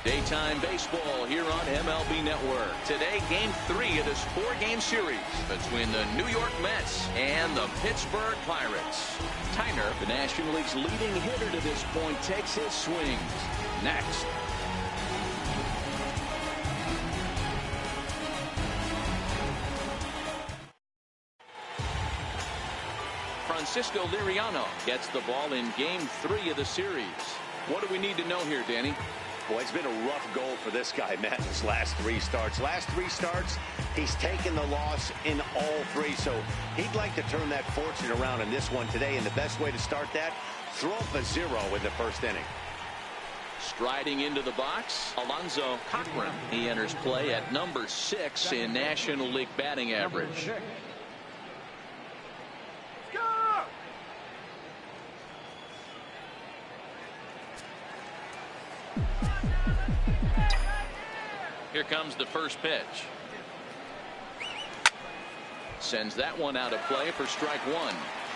Daytime baseball here on MLB Network. Today, Game 3 of this 4-game series between the New York Mets and the Pittsburgh Pirates. Tyner, the National League's leading hitter to this point, takes his swings. Next. Francisco Liriano gets the ball in Game 3 of the series. What do we need to know here, Danny? Boy, it's been a rough goal for this guy, Matt, his last 3 starts. Last 3 starts, he's taken the loss in all 3. So he'd like to turn that fortune around in this one today. And the best way to start that, throw up a 0 in the first inning. Striding into the box, Alonzo Cochran. He enters play at number 6 in National League batting average. Here comes the first pitch. Sends that one out of play for strike 1.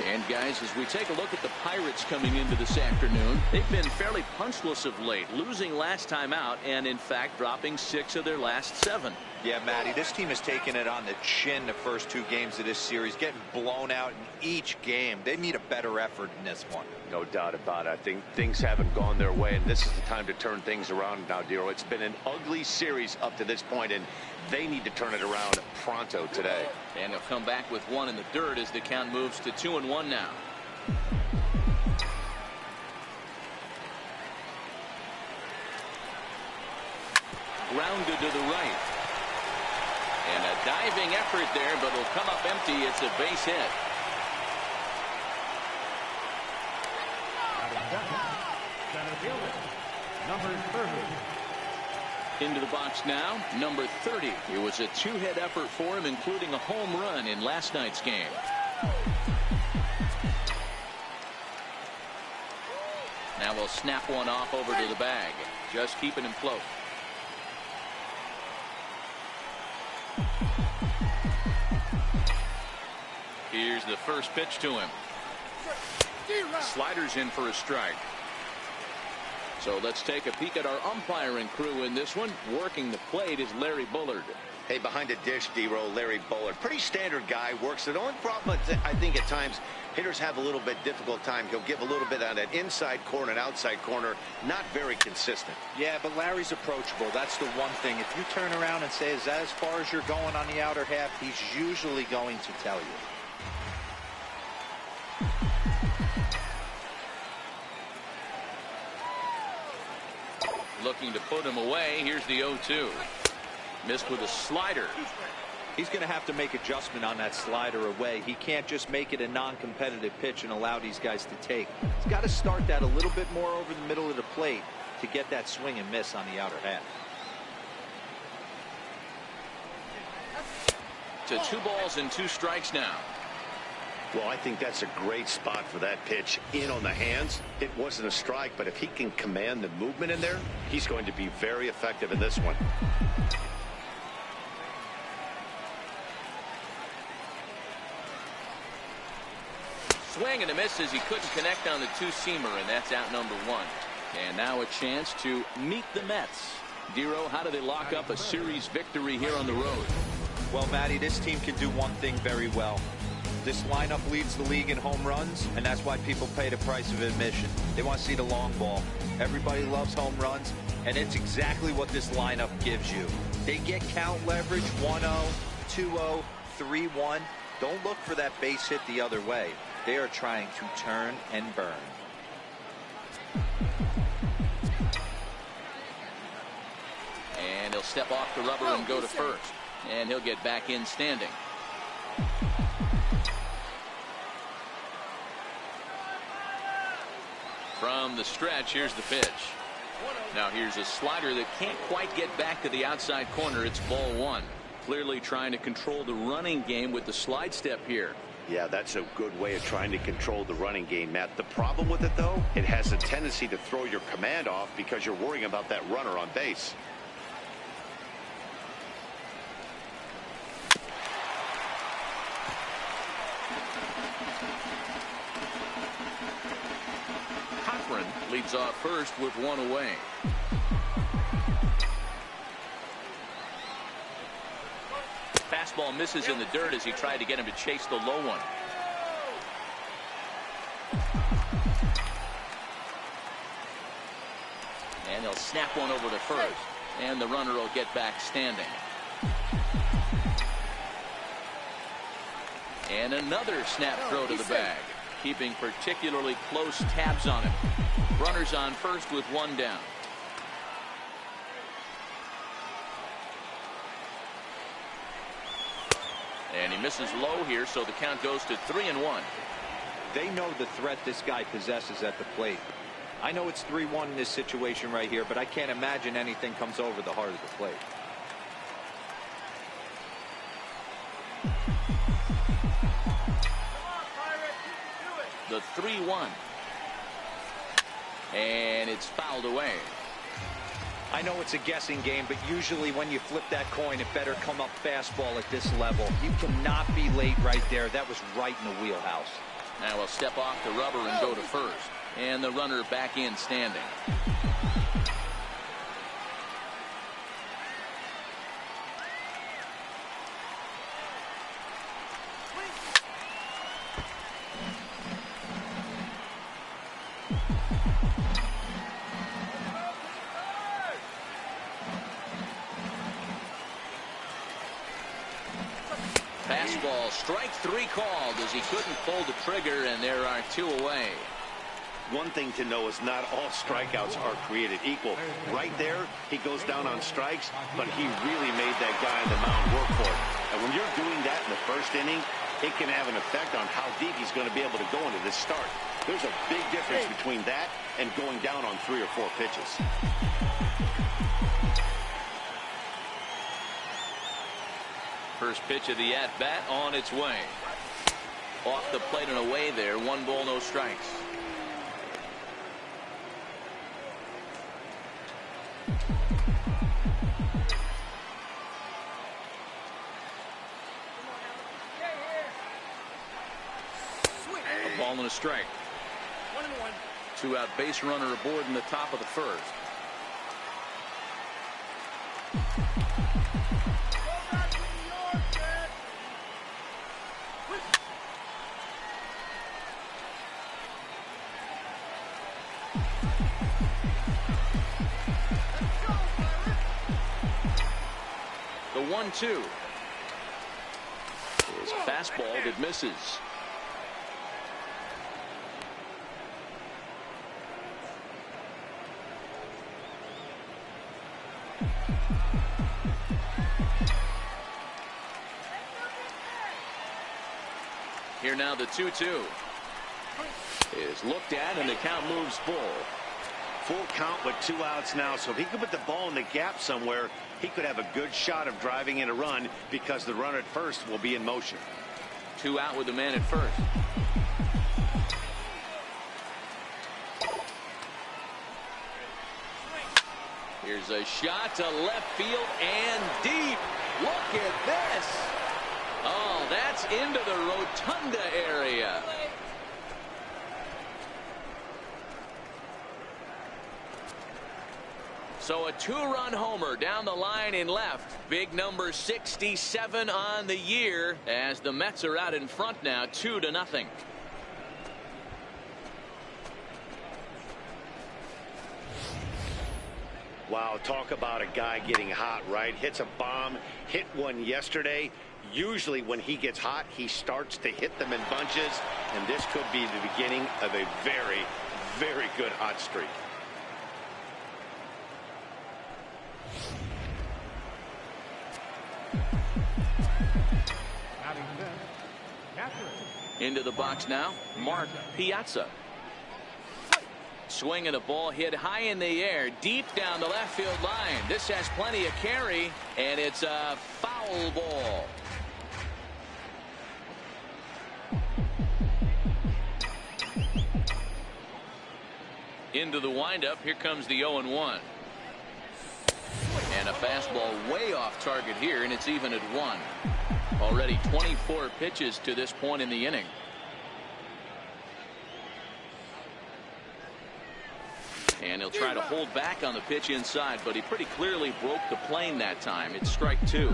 And guys, as we take a look at the Pirates coming into this afternoon, they've been fairly punchless of late, losing last time out and in fact dropping 6 of their last 7. Yeah, Matty, this team has taken it on the chin the first 2 games of this series, getting blown out in each game. They need a better effort in this one. No doubt about it. I think things haven't gone their way, and this is the time to turn things around now, Dero. It's been an ugly series up to this point, and they need to turn it around pronto today. And they'll come back with 1 in the dirt as the count moves to 2-1 now. Grounded to the right. And a diving effort there, but it'll come up empty. It's a base hit. Number 30. Into the box now, number 30. It was a 2-hit effort for him, including a home run in last night's game. Now we'll snap one off over to the bag. Just keeping him close. Here's the first pitch to him. Sliders in for a strike. So let's take a peek at our umpiring crew in this one. Working the plate is Larry Bullard. Hey, behind the dish, D-Row, Larry Bullard. Pretty standard guy, works it. The only problem is I think at times hitters have a little bit difficult time. He'll give a little bit on that inside corner and outside corner. Not very consistent. Yeah, but Larry's approachable. That's the one thing. If you turn around and say, is that as far as you're going on the outer half, he's usually going to tell you. Looking to put him away. Here's the 0-2. Missed with a slider. He's going to have to make adjustment on that slider away. He can't just make it a non-competitive pitch and allow these guys to take. He's got to start that a little bit more over the middle of the plate to get that swing and miss on the outer half. To 2 balls and 2 strikes now. Well, I think that's a great spot for that pitch in on the hands. It wasn't a strike, but if he can command the movement in there, he's going to be very effective in this one. Swing and a miss as he couldn't connect on the 2-seamer, and that's out number 1. And now a chance to meet the Mets. Dero, how do they lock up a series victory here on the road? Well, Matty, this team can do one thing very well. This lineup leads the league in home runs, and that's why people pay the price of admission. They want to see the long ball. Everybody loves home runs, and it's exactly what this lineup gives you. They get count leverage 1-0, 2-0, 3-1. Don't look for that base hit the other way. They are trying to turn and burn. And he'll step off the rubber and go to first. And he'll get back in standing. From the stretch, here's the pitch. Now here's a slider that can't quite get back to the outside corner. It's ball 1. Clearly trying to control the running game with the slide step here. Yeah, that's a good way of trying to control the running game, Matt. The problem with it, though, it has a tendency to throw your command off because you're worrying about that runner on base. Cochran leads off first with 1 away. Fastball misses in the dirt as he tried to get him to chase the low one. And he'll snap one over to first. And the runner will get back standing. And another snap throw to the bag. Keeping particularly close tabs on it. Runners on first with one down. And he misses low here, so the count goes to 3-1. They know the threat this guy possesses at the plate. I know it's 3-1 in this situation right here, but I can't imagine anything comes over the heart of the plate. The 3-1. And it's fouled away. I know it's a guessing game, but usually when you flip that coin, it better come up fastball at this level. You cannot be late right there. That was right in the wheelhouse. Now we'll step off the rubber and go to first. And the runner back in standing. Fastball, strike three called as he couldn't pull the trigger, and there are two away. One thing to know is not all strikeouts are created equal. Right there, he goes down on strikes, but he really made that guy on the mound work for it. And when you're doing that in the first inning, it can have an effect on how deep he's going to be able to go into this start. There's a big difference between that and going down on 3 or 4 pitches. First pitch of the at-bat on its way. Off the plate and away there. 1 ball, no strikes. A ball and a strike. 1-1. 2-out base runner aboard in the top of the first. The 1-2 is fastball that misses. Here now the 2-2 is looked at, and the count moves full. Full count with 2 outs now, so if he could put the ball in the gap somewhere, he could have a good shot of driving in a run because the runner at first will be in motion. 2 out with the man at first. Here's a shot to left field and deep. Look at this. Oh, that's into the rotunda area. So a 2-run homer down the line in left. Big number 67 on the year as the Mets are out in front now 2-0. Wow, talk about a guy getting hot, right? Hits a bomb, hit one yesterday. Usually when he gets hot, he starts to hit them in bunches, and this could be the beginning of a very, very good hot streak. Into the box now, Mark Piazza. Swing and a ball hit high in the air, deep down the left field line. This has plenty of carry, and it's a foul ball. Into the windup, here comes the 0-1. And a fastball way off target here, and it's even at 1. Already 24 pitches to this point in the inning. And he'll try to hold back on the pitch inside, but he pretty clearly broke the plane that time. It's strike 2.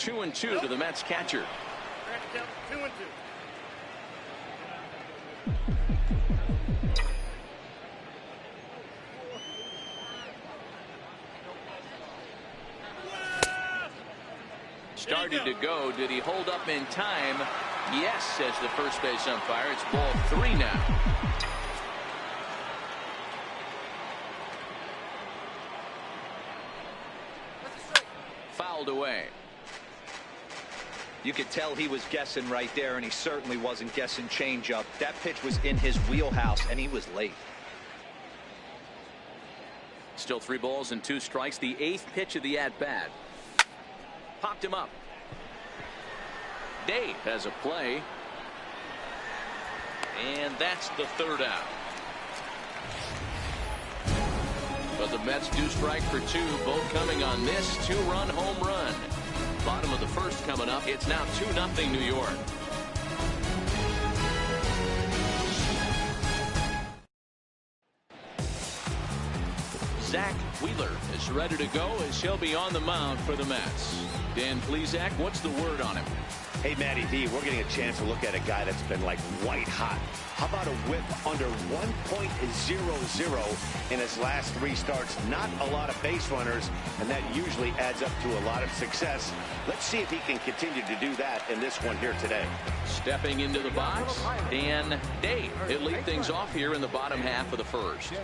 2-2 to the Mets catcher. 2-2. Started to go. Did he hold up in time? Yes, says the first base umpire. It's ball 3 now. Fouled away. You could tell he was guessing right there, and he certainly wasn't guessing changeup. That pitch was in his wheelhouse, and he was late. Still 3 balls and 2 strikes. The 8th pitch of the at-bat. Popped him up. Dave has a play. And that's the 3rd out. But the Mets do strike for 2, both coming on this 2-run home run. Bottom of the 1st coming up. It's now 2-0 New York. Zach Wheeler is ready to go as he'll be on the mound for the Mets. Dan Plesac, what's the word on him? Hey, Matty D, we're getting a chance to look at a guy that's been like white hot. How about a whip under 1.00 in his last 3 starts? Not a lot of base runners, and that usually adds up to a lot of success. Let's see if he can continue to do that in this one here today. Stepping into the box, Dan Dave. He'll lead things off here in the bottom half of the 1st.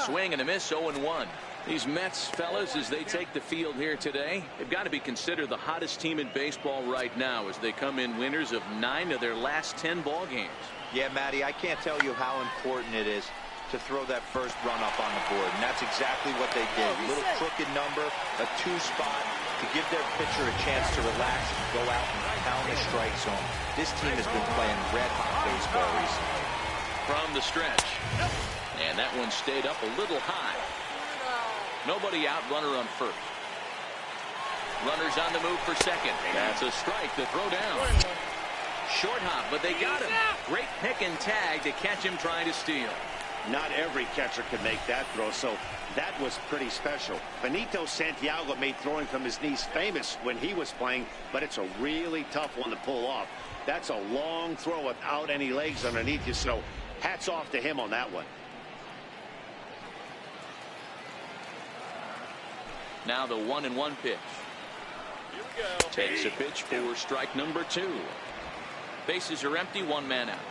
Swing and a miss, 0-1. These Mets, fellas, as they take the field here today, they've got to be considered the hottest team in baseball right now as they come in winners of 9 of their last 10 ball games. Yeah, Matty, I can't tell you how important it is to throw that first run up on the board, and that's exactly what they did. A little crooked number, a 2 spot to give their pitcher a chance to relax, go out and pound the strike zone. This team has been playing red-hot baseball recently. From the stretch. And that one stayed up a little high. Nobody out, runner on 1st. Runners on the move for 2nd. That's a strike to throw down. Short hop, but they got him. Great pick and tag to catch him trying to steal. Not every catcher can make that throw, so that was pretty special. Benito Santiago made throwing from his knees famous when he was playing, but it's a really tough one to pull off. That's a long throw without any legs underneath you, so hats off to him on that one. Now the 1-1 pitch. Takes a pitch for strike number 2. Bases are empty, 1 man out.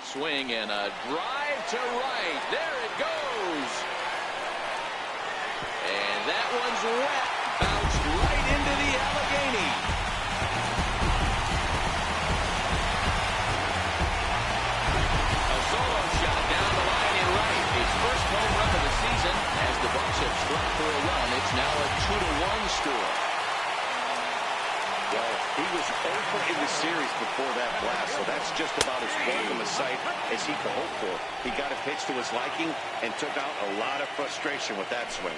Swing and a drive to right. There it goes. And that one's wet. Bounced right into the Allegheny. A solo shot down the line in right. His first home run of the season as the Bucs have struck for a run. It's now a 2-1 score. Well, he was over in the series before that blast, so that's just about as welcome a sight as he could hope for. He got a pitch to his liking and took out a lot of frustration with that swing.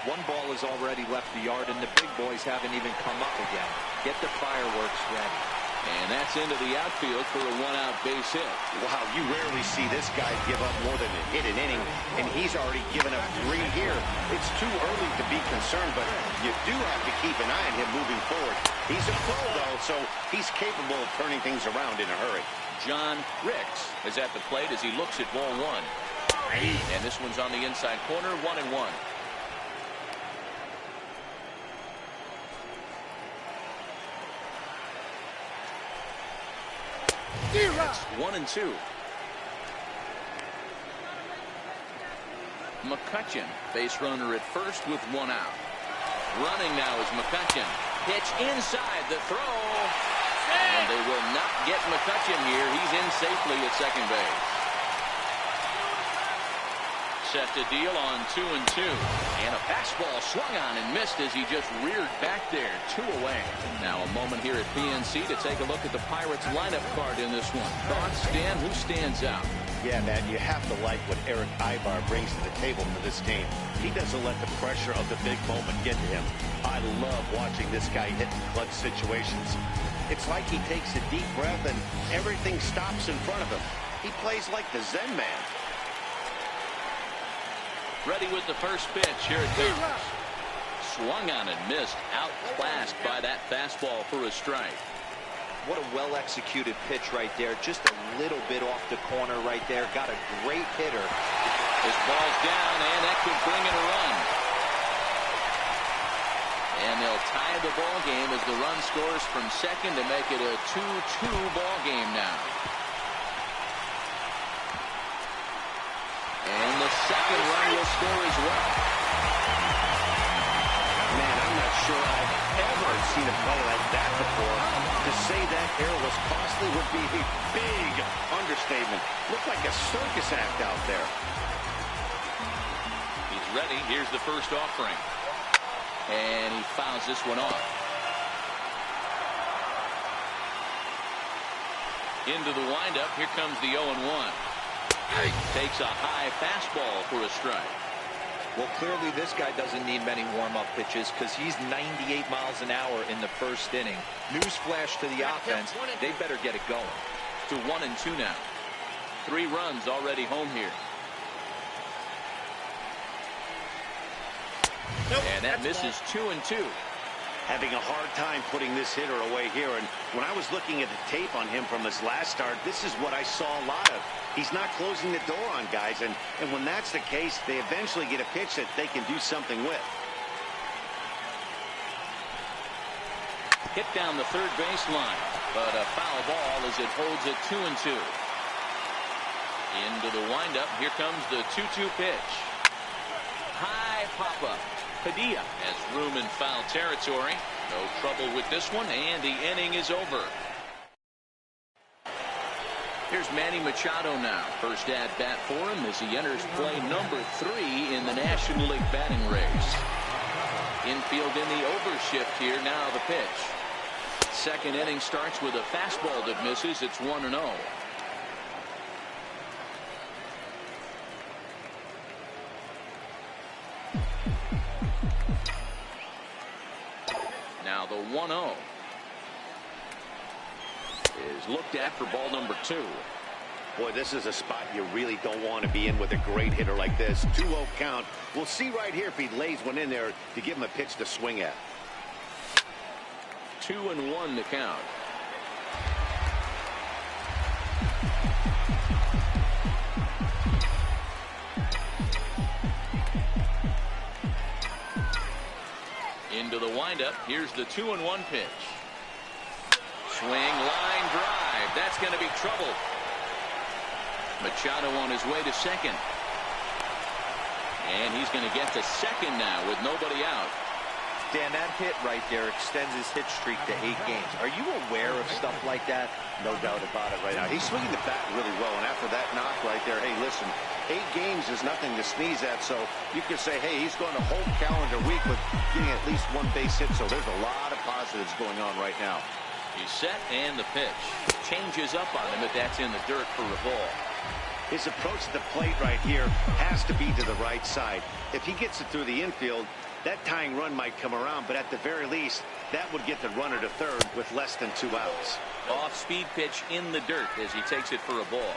1 ball has already left the yard, and the big boys haven't even come up again. Get the fireworks ready. And that's into the outfield for a 1-out base hit. Wow, you rarely see this guy give up more than a hit an inning, and he's already given up 3 here. It's too early to be concerned, but you do have to keep an eye on him moving forward. He's a pro, though, so he's capable of turning things around in a hurry. John Ricks is at the plate as he looks at ball 1. And this one's on the inside corner, 1-1. It's 1-2. McCutcheon, base runner at 1st with 1 out. Running now is McCutcheon. Pitch inside the throw. And they will not get McCutcheon here. He's in safely at 2nd base. Set to deal on 2-2. And a fastball swung on and missed as he just reared back there. 2 away. Now a moment here at PNC to take a look at the Pirates lineup card in this one. Thoughts, Stan? Who stands out? Yeah, man, you have to like what Eric Ibar brings to the table for this team. He doesn't let the pressure of the big moment get to him. I love watching this guy hit in clutch situations. It's like he takes a deep breath and everything stops in front of him. He plays like the Zen man. Ready with the first pitch. Here it comes. Swung on and missed. Outclassed by that fastball for a strike. What a well-executed pitch right there. Just a little bit off the corner right there. Got a great hitter. This ball's down, and that could bring in a run. And they'll tie the ball game as the run scores from second to make it a 2-2 ball game now. And the second run will score as well. Man, I'm not sure I've ever seen a play like that before. To say that error was costly would be a big understatement. Looked like a circus act out there. He's ready. Here's the first offering. And he fouls this one off. Into the windup. Here comes the 0-1. Takes a high fastball for a strike. Well, clearly this guy doesn't need many warm-up pitches because he's 98 miles an hour in the first inning. Newsflash to the offense. They better get it going. To 1-2 now. 3 runs already home here. And that misses 2-2. Having a hard time putting this hitter away here. And when I was looking at the tape on him from his last start, this is what I saw a lot of. He's not closing the door on guys. And when that's the case, they eventually get a pitch that they can do something with. Hit down the third baseline. But a foul ball as it holds it 2-2. Into the windup. Here comes the 2-2 pitch. High pop-up. Padilla has room in foul territory. No trouble with this one, and the inning is over. Here's Manny Machado now. First at bat for him as he enters play number 3 in the National League batting race. Infield in the overshift here. Now the pitch. Second inning starts with a fastball that misses. It's 1-0. Now the 1-0 is looked at for ball number 2. Boy, this is a spot you really don't want to be in with a great hitter like this. 2-0 count. We'll see right here if he lays one in there to give him a pitch to swing at. 2-1 to count. Into the windup. Here's the 2-1 pitch. Swing, line drive. That's going to be trouble. Machado on his way to second. And he's going to get to second now with nobody out. Dan, that hit right there extends his hit streak to 8 games. Are you aware of stuff like that? No doubt about it right now. He's swinging the bat really well. And after that knock right there, hey, listen, 8 games is nothing to sneeze at. So you could say, hey, he's going a whole calendar week with getting at least 1 base hit. So there's a lot of positives going on right now. He's set, and the pitch changes up on him, but that's in the dirt for a ball. His approach to the plate right here has to be to the right side. If he gets it through the infield, that tying run might come around, but at the very least, that would get the runner to third with less than 2 outs. Off-speed pitch in the dirt as he takes it for a ball.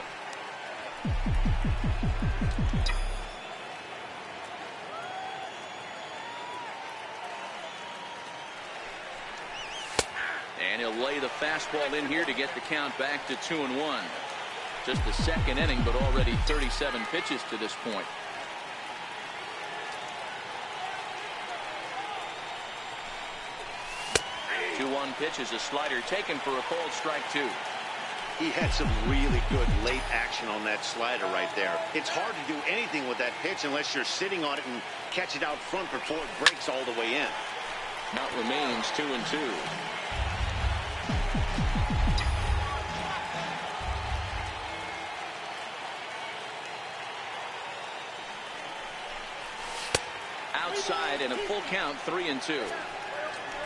And he'll lay the fastball in here to get the count back to 2-1. Just the second inning, but already 37 pitches to this point. 2-1 pitch is a slider taken for a called strike 2. He had some really good late action on that slider right there. It's hard to do anything with that pitch unless you're sitting on it and catch it out front before it breaks all the way in. Count remains 2-2. Outside and a full count, 3-2.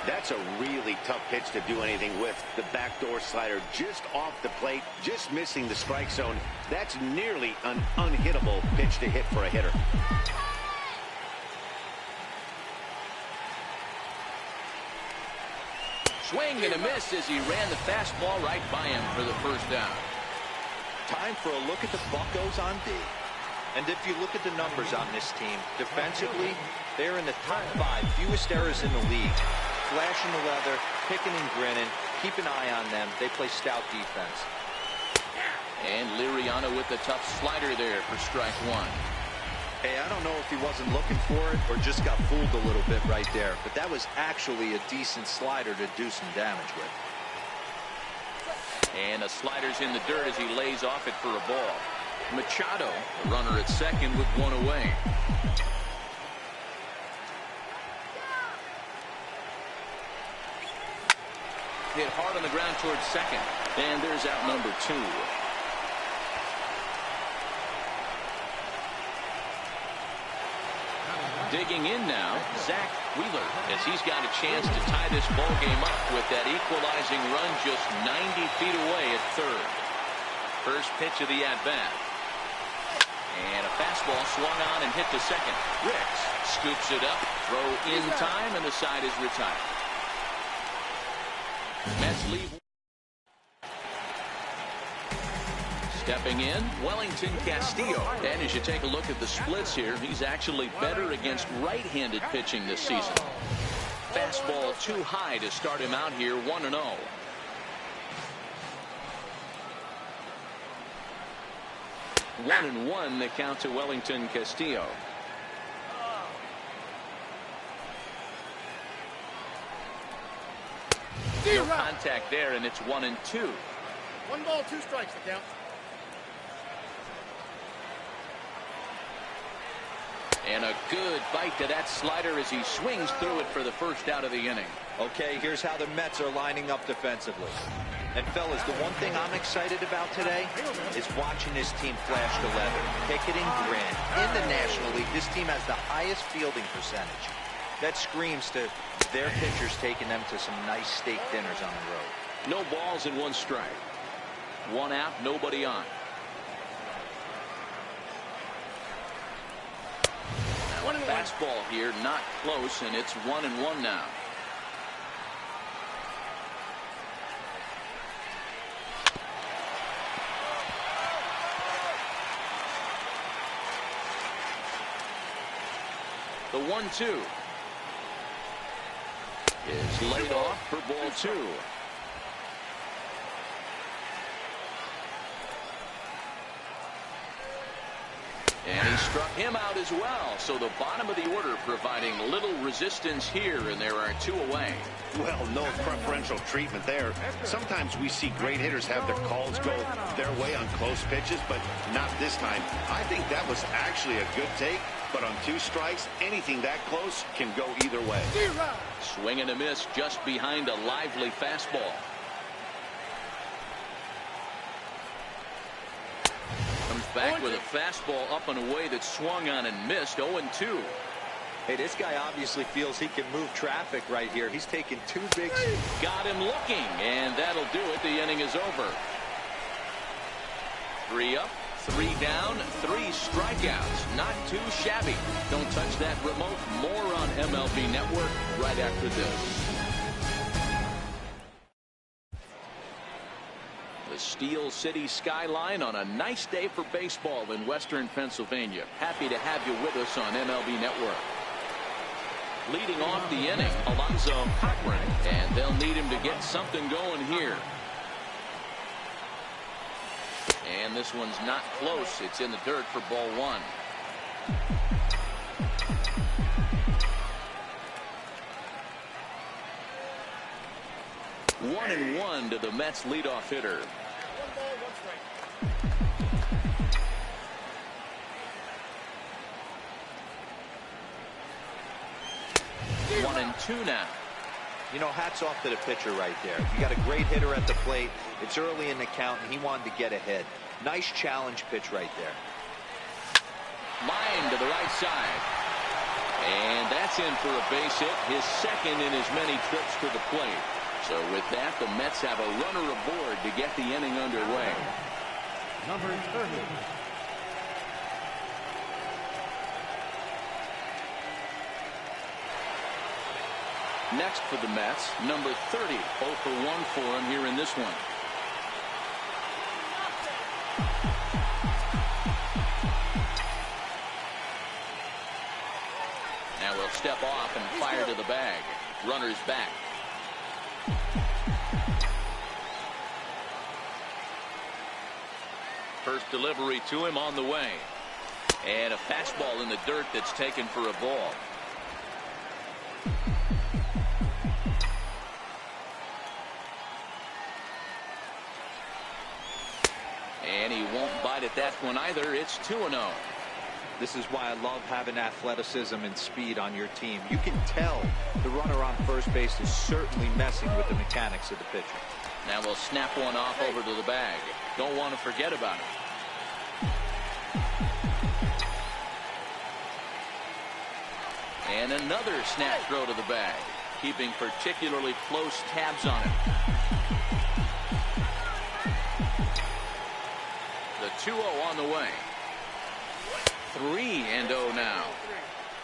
That's a really tough pitch to do anything with. The backdoor slider just off the plate, just missing the strike zone. That's nearly an unhittable pitch to hit for a hitter. Swing and a miss as he ran the fastball right by him for the first down. Time for a look at the Buccos on D. And if you look at the numbers on this team, defensively, they're in the top 5, fewest errors in the league. Flashing the leather, picking and grinning, keep an eye on them. They play stout defense. And Liriano with the tough slider there for strike one. Hey, I don't know if he wasn't looking for it or just got fooled a little bit right there, but that was actually a decent slider to do some damage with. And the slider's in the dirt as he lays off it for a ball. Machado, the runner at second with one away. Hit hard on the ground towards second. And there's out number 2. Digging in now, Zach Wheeler, as he's got a chance to tie this ball game up with that equalizing run just 90 feet away at third. First pitch of the at-bat. And a fastball swung on and hit to second. Ricks scoops it up, throw in time, and the side is retired. Mets leave. Stepping in, Wellington Castillo. And as you take a look at the splits here, he's actually better against right-handed pitching this season. Fastball too high to start him out here, 1-0. One and one, the count to Wellington Castillo. No contact there, and it's 1-2. 1 ball, 2 strikes, the count. And a good bite to that slider as he swings through it for the first out of the inning. Okay, here's how the Mets are lining up defensively. And fellas, the one thing I'm excited about today is watching this team flash the leather, picket and grin. In the National League, this team has the highest fielding percentage. That screams to their pitchers taking them to some nice steak dinners on the road. No balls and 1 strike. 1 out, nobody on. Now a fastball here, not close, and it's 1-1 now. The 1-2 is laid off for ball 2. And he struck him out as well. So the bottom of the order providing little resistance here, and there are 2 away. Well, no preferential treatment there. Sometimes we see great hitters have their calls go their way on close pitches, but not this time. I think that was actually a good take, but on 2 strikes, anything that close can go either way. Swing and a miss just behind a lively fastball. Comes back with a fastball up and away that swung on and missed. 0-2. Hey, this guy obviously feels he can move traffic right here. He's taking 2 big. Got him looking, and that'll do it. The inning is over. 3 up, 3 down, 3 strikeouts. Not too shabby. Don't touch that remote. More on MLB Network right after this. The Steel City skyline on a nice day for baseball in Western Pennsylvania. Happy to have you with us on MLB Network. Leading off the inning, Alonzo Cochran, and they'll need him to get something going here. And this one's not close. It's in the dirt for ball 1. One and one to the Mets leadoff hitter. 1 ball, 1 strike. 1-2 now. You know, hats off to the pitcher right there. You got a great hitter at the plate. It's early in the count, and he wanted to get ahead. Nice challenge pitch right there. Line to the right side. And that's in for a base hit, his second in as many trips to the plate. So with that, the Mets have a runner aboard to get the inning underway. Number 30. Next for the Mets, number 30, 0 for 1 for him here in this one. step off and fire to the bag. Runners back. First delivery to him on the way. And a fastball in the dirt that's taken for a ball. And he won't bite at that one either. It's 2-0. This is why I love having athleticism and speed on your team. You can tell the runner on first base is certainly messing with the mechanics of the pitcher. Now we'll snap one off over to the bag. Don't want to forget about it. And another snap throw to the bag, keeping particularly close tabs on it. The 2-0 on the way. 3-0 now.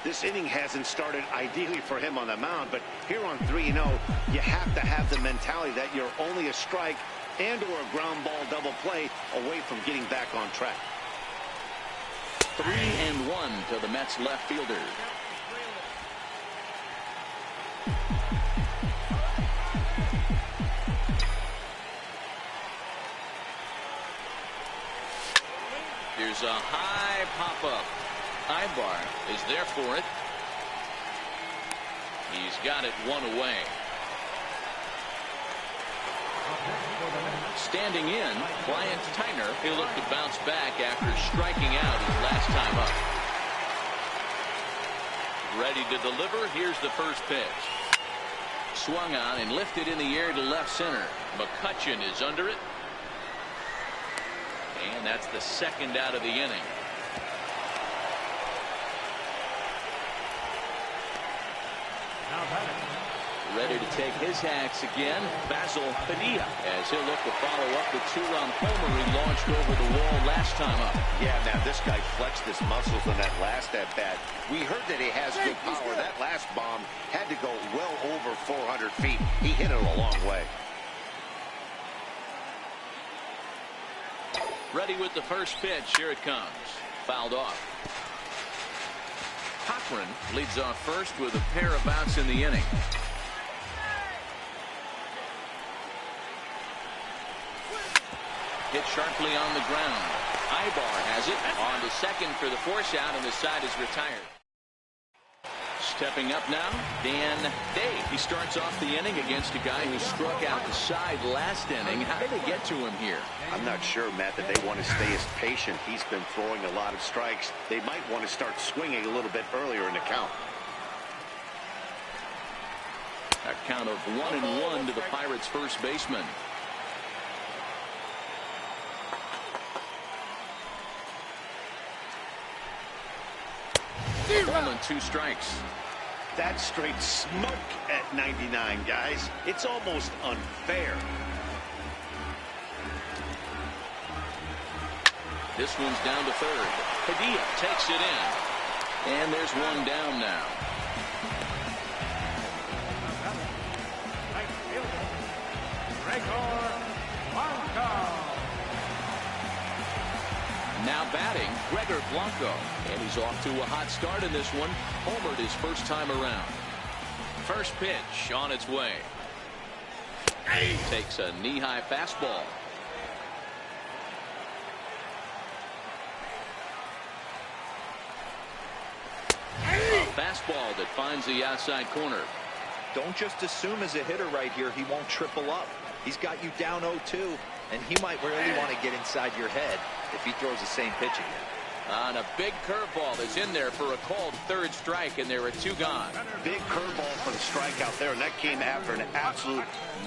This inning hasn't started ideally for him on the mound, but here on 3-0, you have to have the mentality that you're only a strike and or a ground ball double play away from getting back on track. 3-1 to the Mets left fielder. Here's a high pop-up. Ibar is there for it. He's got it one away. Standing in, Bryant Tyner. He'll look to bounce back after striking out his last time up. Ready to deliver. Here's the first pitch. Swung on and lifted in the air to left center. McCutchen is under it. And that's the second out of the inning. Ready to take his hacks again, Basil Padilla, as he'll look to follow up the two-run homer he launched over the wall last time up. Yeah, now this guy flexed his muscles on that last at-bat. We heard that he has good power. That last bomb had to go well over 400 feet. He hit it a long way. Ready with the first pitch. Here it comes. Fouled off. Cochran leads off first with a pair of outs in the inning. Hit sharply on the ground. Ibar has it on to second for the force out, and the side is retired. Stepping up now, Dan Day. He starts off the inning against a guy who struck out the side last inning. How did they get to him here? I'm not sure, Matt, that they want to stay as patient. He's been throwing a lot of strikes. They might want to start swinging a little bit earlier in the count. A count of 1-1 to the Pirates' first baseman. Ball and 2 strikes. That's straight smoke at 99, guys. It's almost unfair. This one's down to third. Padilla takes it in. And there's one down now. Now batting, Gregor Blanco. And he's off to a hot start in this one. Homered his first time around. First pitch on its way. Takes a knee-high fastball. A fastball that finds the outside corner. Don't just assume as a hitter right here he won't triple up. He's got you down 0-2, and he might really want to get inside your head if he throws the same pitch again. On a big curveball that's in there for a called third strike, and there are 2 gone. Big curveball for the strikeout there, and that came after an absolute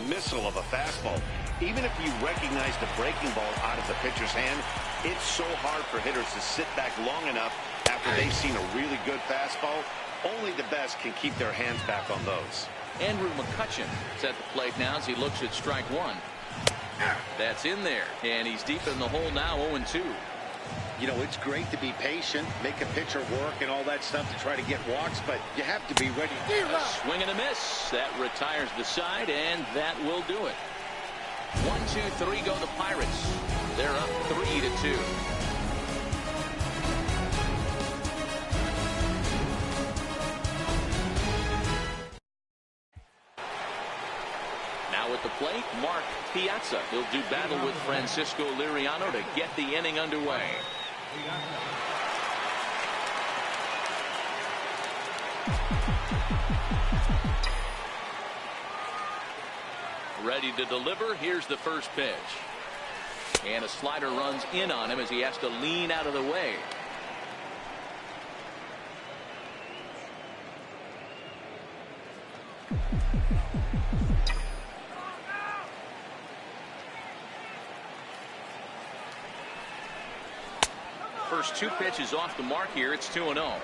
missile of a fastball. Even if you recognize the breaking ball out of the pitcher's hand, it's so hard for hitters to sit back long enough after they've seen a really good fastball. Only the best can keep their hands back on those. Andrew McCutchen is at the plate now as he looks at strike 1. That's in there, and he's deep in the hole now, 0-2. You know, it's great to be patient, make a pitcher work and all that stuff to try to get walks, but you have to be ready. A swing and a miss. That retires the side, and that will do it. 1, 2, 3 go the Pirates. They're up 3-2. at the plate, Mark Piazza. He'll do battle with Francisco Liriano to get the inning underway. Ready to deliver. Here's the first pitch. And a slider runs in on him as he has to lean out of the way. First two pitches off the mark here. It's 2-0.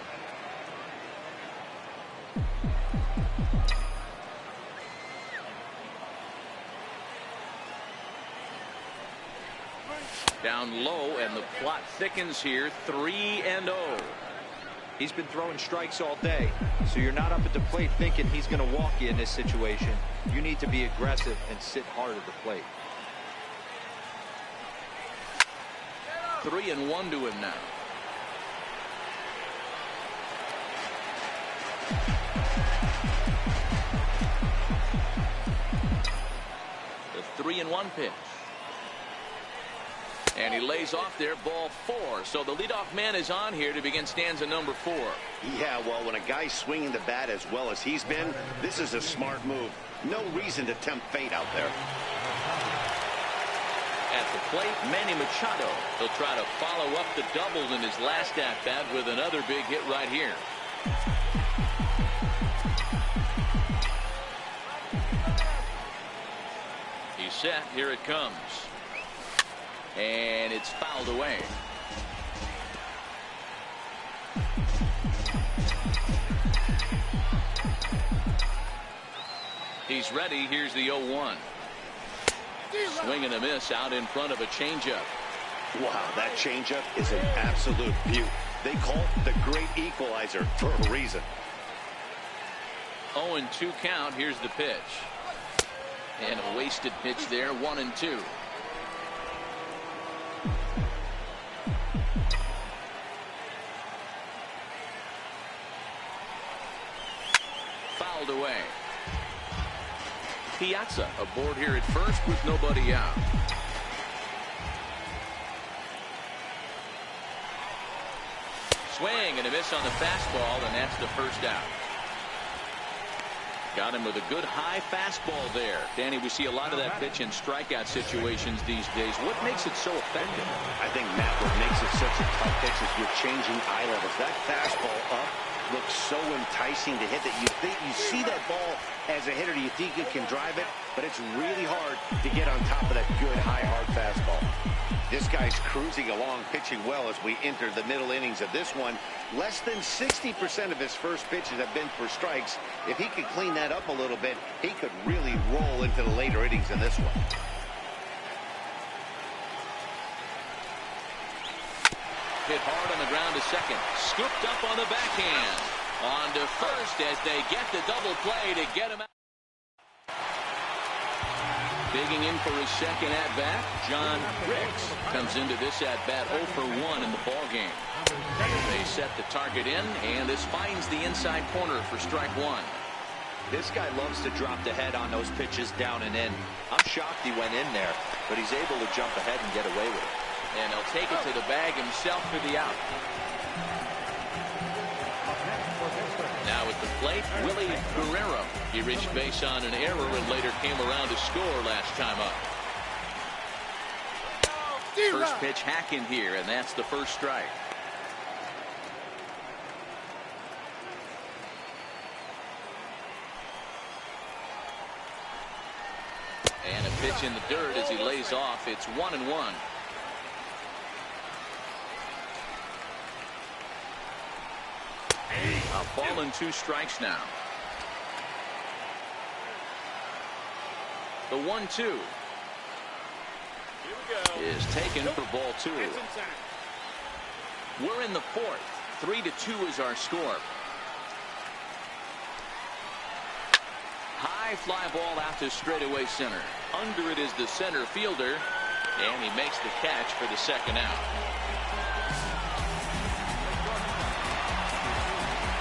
Down low, and the plot thickens here. 3-0. He's been throwing strikes all day, so you're not up at the plate thinking he's going to walk you in this situation. You need to be aggressive and sit hard at the plate. 3-1 to him now. The 3-1 pitch. And he lays off there, ball 4. So the leadoff man is on here to begin stanza number 4. Yeah, well, when a guy's swinging the bat as well as he's been, this is a smart move. No reason to tempt fate out there. At the plate, Manny Machado. He'll try to follow up the double in his last at-bat with another big hit right here. He's set. Here it comes. And it's fouled away. He's ready. Here's the 0-1. Swing and a miss out in front of a changeup. Wow, that changeup is an absolute beaut. They call it the great equalizer for a reason. 0-2 count. Here's the pitch. And a wasted pitch there. 1-2. Fouled away. Piazza aboard here at first with nobody out. Swing and a miss on the fastball, and that's the first out. Got him with a good high fastball there. Danny, we see a lot of that pitch in strikeout situations these days. What makes it so effective? I think, Matt, what makes it such a tough pitch is you're changing eye levels. That fastball up looks so enticing to hit that you think you see that ball as a hitter, you think you can drive it, but it's really hard to get on top of that good high hard fastball. This guy's cruising along, pitching well as we enter the middle innings of this one. Less than 60% of his first pitches have been for strikes. If he could clean that up a little bit, he could really roll into the later innings in this one. Hit hard on the ground to second. Scooped up on the backhand. On to first as they get the double play to get him out. Digging in for his second at-bat, John Ricks comes into this at-bat 0 for 1 in the ballgame. They set the target in, and this finds the inside corner for strike 1. This guy loves to drop the head on those pitches down and in. I'm shocked he went in there, but he's able to jump ahead and get away with it. And he'll take it to the bag himself for the out. Now at the plate, Willie Guerrero. He reached base on an error and later came around to score last time up. First pitch hack in here, and that's the first strike. And a pitch in the dirt as he lays off. It's 1-1. A ball and 2 strikes now. The 1-2 is taken for ball 2. We're in the 4th. 3-2 is our score. High fly ball out to straightaway center. Under it is the center fielder, and he makes the catch for the second out.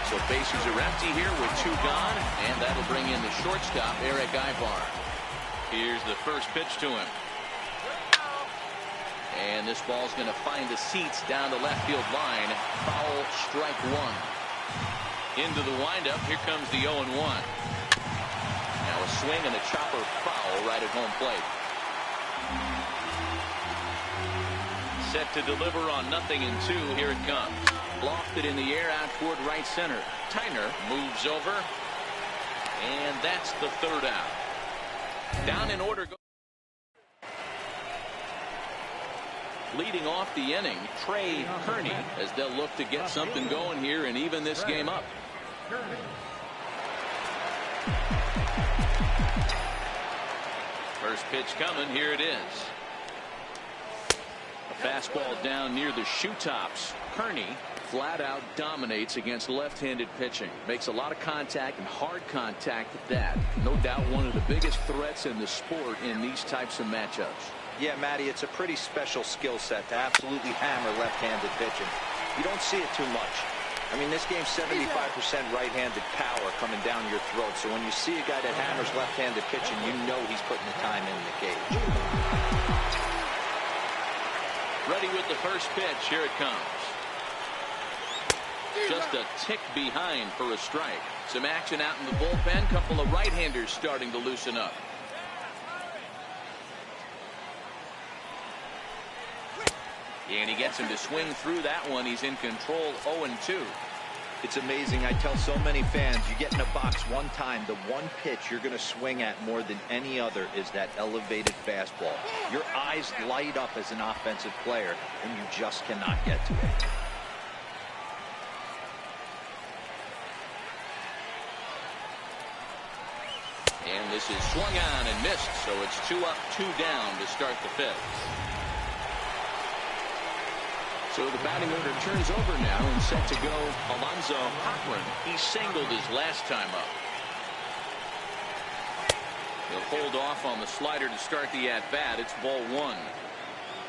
So bases are empty here with 2 gone, and that'll bring in the shortstop, Eric Ivar. Here's the first pitch to him. And this ball's going to find the seats down the left field line. Foul, strike one. Into the windup. Here comes the 0-1. Now a swing and a chopper foul right at home plate. Set to deliver on 0-2. Here it comes. Lofted in the air out toward right center. Tyner moves over. And that's the third out. Down in order. Leading off the inning, Trey Kearney, as they'll look to get something going here and even this game up. First pitch coming. Here it is. A fastball down near the shoe tops. Kearney flat out dominates against left-handed pitching. Makes a lot of contact and hard contact at that. No doubt one of the biggest threats in the sport in these types of matchups. Yeah, Matty, it's a pretty special skill set to absolutely hammer left-handed pitching. You don't see it too much. I mean, this game's 75% right-handed power coming down your throat. So when you see a guy that hammers left-handed pitching, you know he's putting the time in the cage. Ready with the first pitch. Here it comes. Just a tick behind for a strike. Some action out in the bullpen. Couple of right-handers starting to loosen up. And he gets him to swing through that one. He's in control. 0-2. It's amazing. I tell so many fans, you get in a box one time, the one pitch you're going to swing at more than any other is that elevated fastball. Your eyes light up as an offensive player, and you just cannot get to it. And this is swung on and missed, so it's 2 up, 2 down to start the fifth. So the batting order turns over now and set to go Alonzo Hockman. He singled his last time up. He'll hold off on the slider to start the at-bat. It's ball one.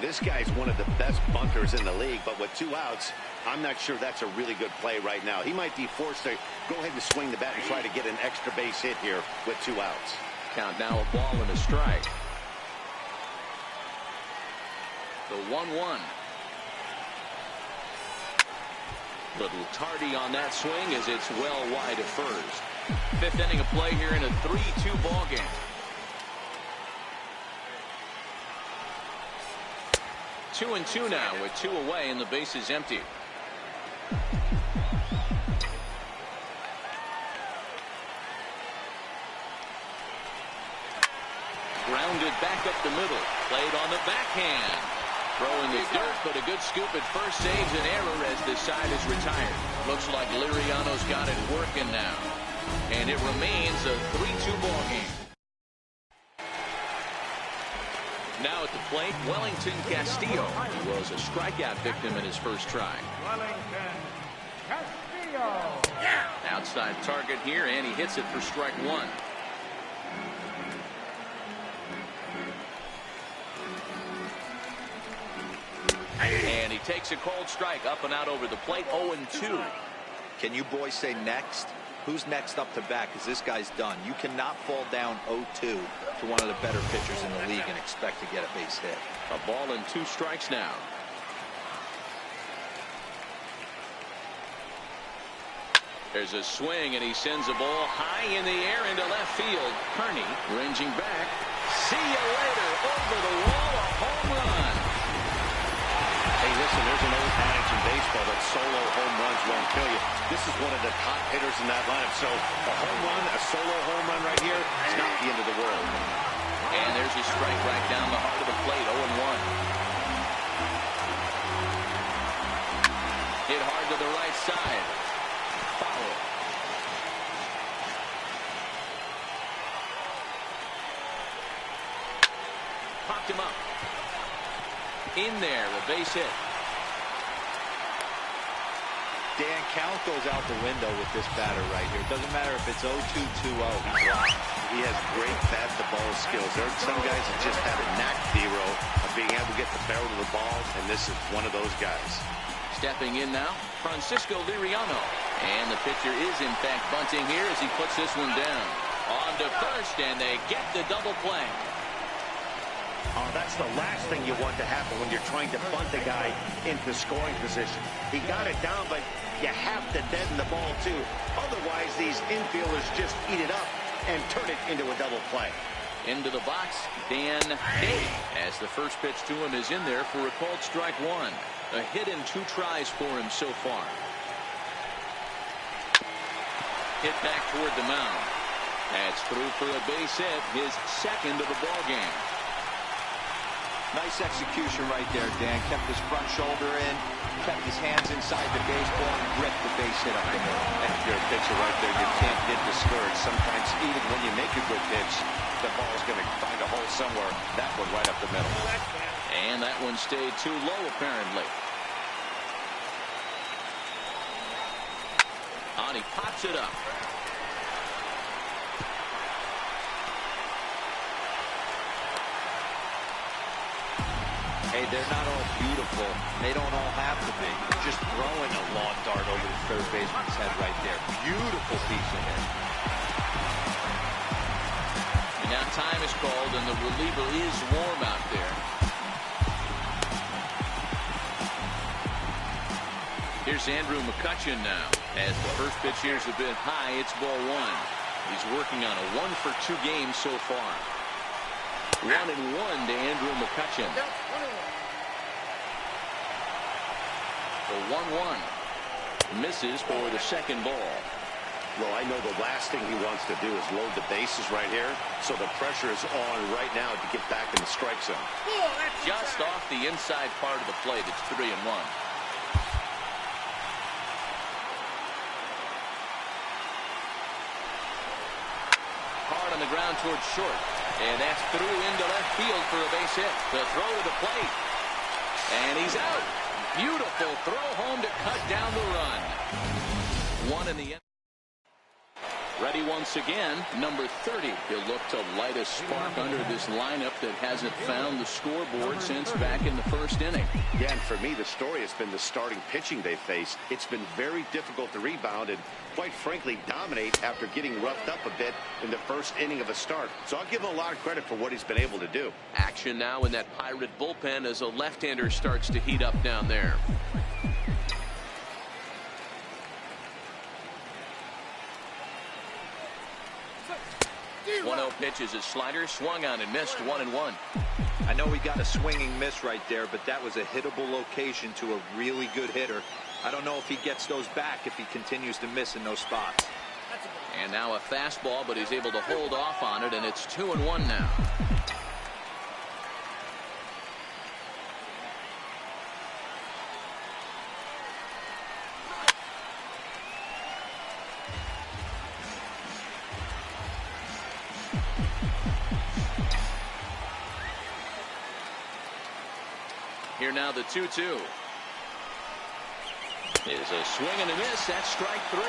This guy's one of the best bunters in the league, but with 2 outs, I'm not sure that's a really good play right now. He might be forced to go ahead and swing the bat and try to get an extra base hit here with 2 outs. Count now a ball and a strike. The 1-1. Little tardy on that swing as it's well wide of first. 5th inning of play here in a 3-2 ball game. Two and 2 now with 2 away and the base is empty. Grounded back up the middle. Played on the backhand. Throwing the dirt, but a good scoop at first saves an error as this side is retired. Looks like Liriano's got it working now. And it remains a 3-2 ball game. Now at the plate, Wellington Castillo was a strikeout victim in his first try. Wellington Castillo. Outside target here, and he hits it for strike one. And he takes a cold strike up and out over the plate. 0-2. Can you boys say next? Who's next up to bat? Because this guy's done. You cannot fall down 0-2 to one of the better pitchers in the league and expect to get a base hit. A ball and 2 strikes now. There's a swing, and he sends a ball high in the air into left field. Kearney ranging back. See you later. Over the wall, a home run. Hey, listen, there's an old adage in baseball that solo home runs won't kill you. This is one of the top hitters in that lineup. So a home run, a solo home run right here, it's not the end of the world. And there's a strike right down the heart of the plate. 0-1. Hit hard to the right side. Foul. Popped him up. In there, a base hit. Dan, count goes out the window with this batter right here. It doesn't matter if it's 0-2, 2-0. He has great bat-to-ball skills. There are some guys that just have a knack, Dero, of being able to get the barrel to the ball, and this is one of those guys. Stepping in now, Francisco Liriano. And the pitcher is, in fact, bunting here as he puts this one down. On to first, and they get the double play. Oh, that's the last thing you want to happen when you're trying to bunt the guy into scoring position. He got it down, but you have to deaden the ball, too. Otherwise, these infielders just eat it up and turn it into a double play. Into the box, Dan Day, as the first pitch to him is in there for a called strike one. A hit in 2 tries for him so far. Hit back toward the mound. That's through for a base hit, his second of the ball game. Nice execution right there, Dan. Kept his front shoulder in, kept his hands inside the baseball, and ripped the base hit up the middle. And if you're a pitcher right there, you can't get discouraged. Sometimes even when you make a good pitch, the ball's going to find a hole somewhere. That one right up the middle. And that one stayed too low, apparently. And he pops it up. Hey, they're not all beautiful. They don't all have to be. Just throwing a lawn dart over the third baseman's head right there. Beautiful piece of hit. And now time is called, and the reliever is warm out there. Here's Andrew McCutchen now. As the first pitch here is a bit high, it's ball 1. He's working on a 1-for-2 game so far. 1-1 to Andrew McCutchen. The 1-1 misses for the second ball. Well, I know the last thing he wants to do is load the bases right here, so the pressure is on right now to get back in the strike zone. Just off the inside part of the plate. It's 3-1. Hard on the ground towards short. And that's through into left field for a base hit. The throw to the plate. And he's out. Beautiful throw home to cut down the run. One in the end. Ready once again, number 30. He'll look to light a spark under this lineup that hasn't found the scoreboard since back in the first inning. Yeah, and for me, the story has been the starting pitching they face. It's been very difficult to rebound and, quite frankly, dominate after getting roughed up a bit in the first inning of a start. So I'll give him a lot of credit for what he's been able to do. Action now in that Pirate bullpen as a left-hander starts to heat up down there. 1-0 pitch is a slider, swung on and missed. 1-1. I know he got a swinging miss right there, but that was a hittable location to a really good hitter. I don't know if he gets those back if he continues to miss in those spots. And now a fastball, but he's able to hold off on it, and it's 2-1 now. Here now the 2-2. Is a swing and a miss. That's strike 3.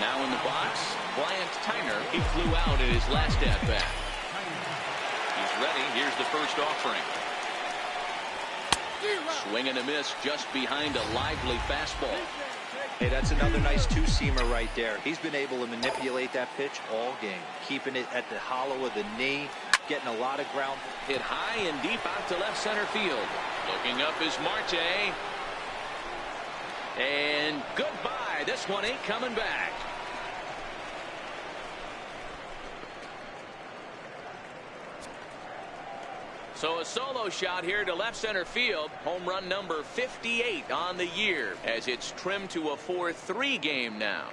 Now in the box, Bryant Tyner. He flew out in his last at-bat. He's ready. Here's the first offering. Swing and a miss just behind a lively fastball. Hey, that's another nice two-seamer right there. He's been able to manipulate that pitch all game, keeping it at the hollow of the knee, getting a lot of ground. Hit high and deep out to left center field. Looking up is Marte. And goodbye. This one ain't coming back. So a solo shot here to left center field. Home run number 58 on the year as it's trimmed to a 4-3 game now.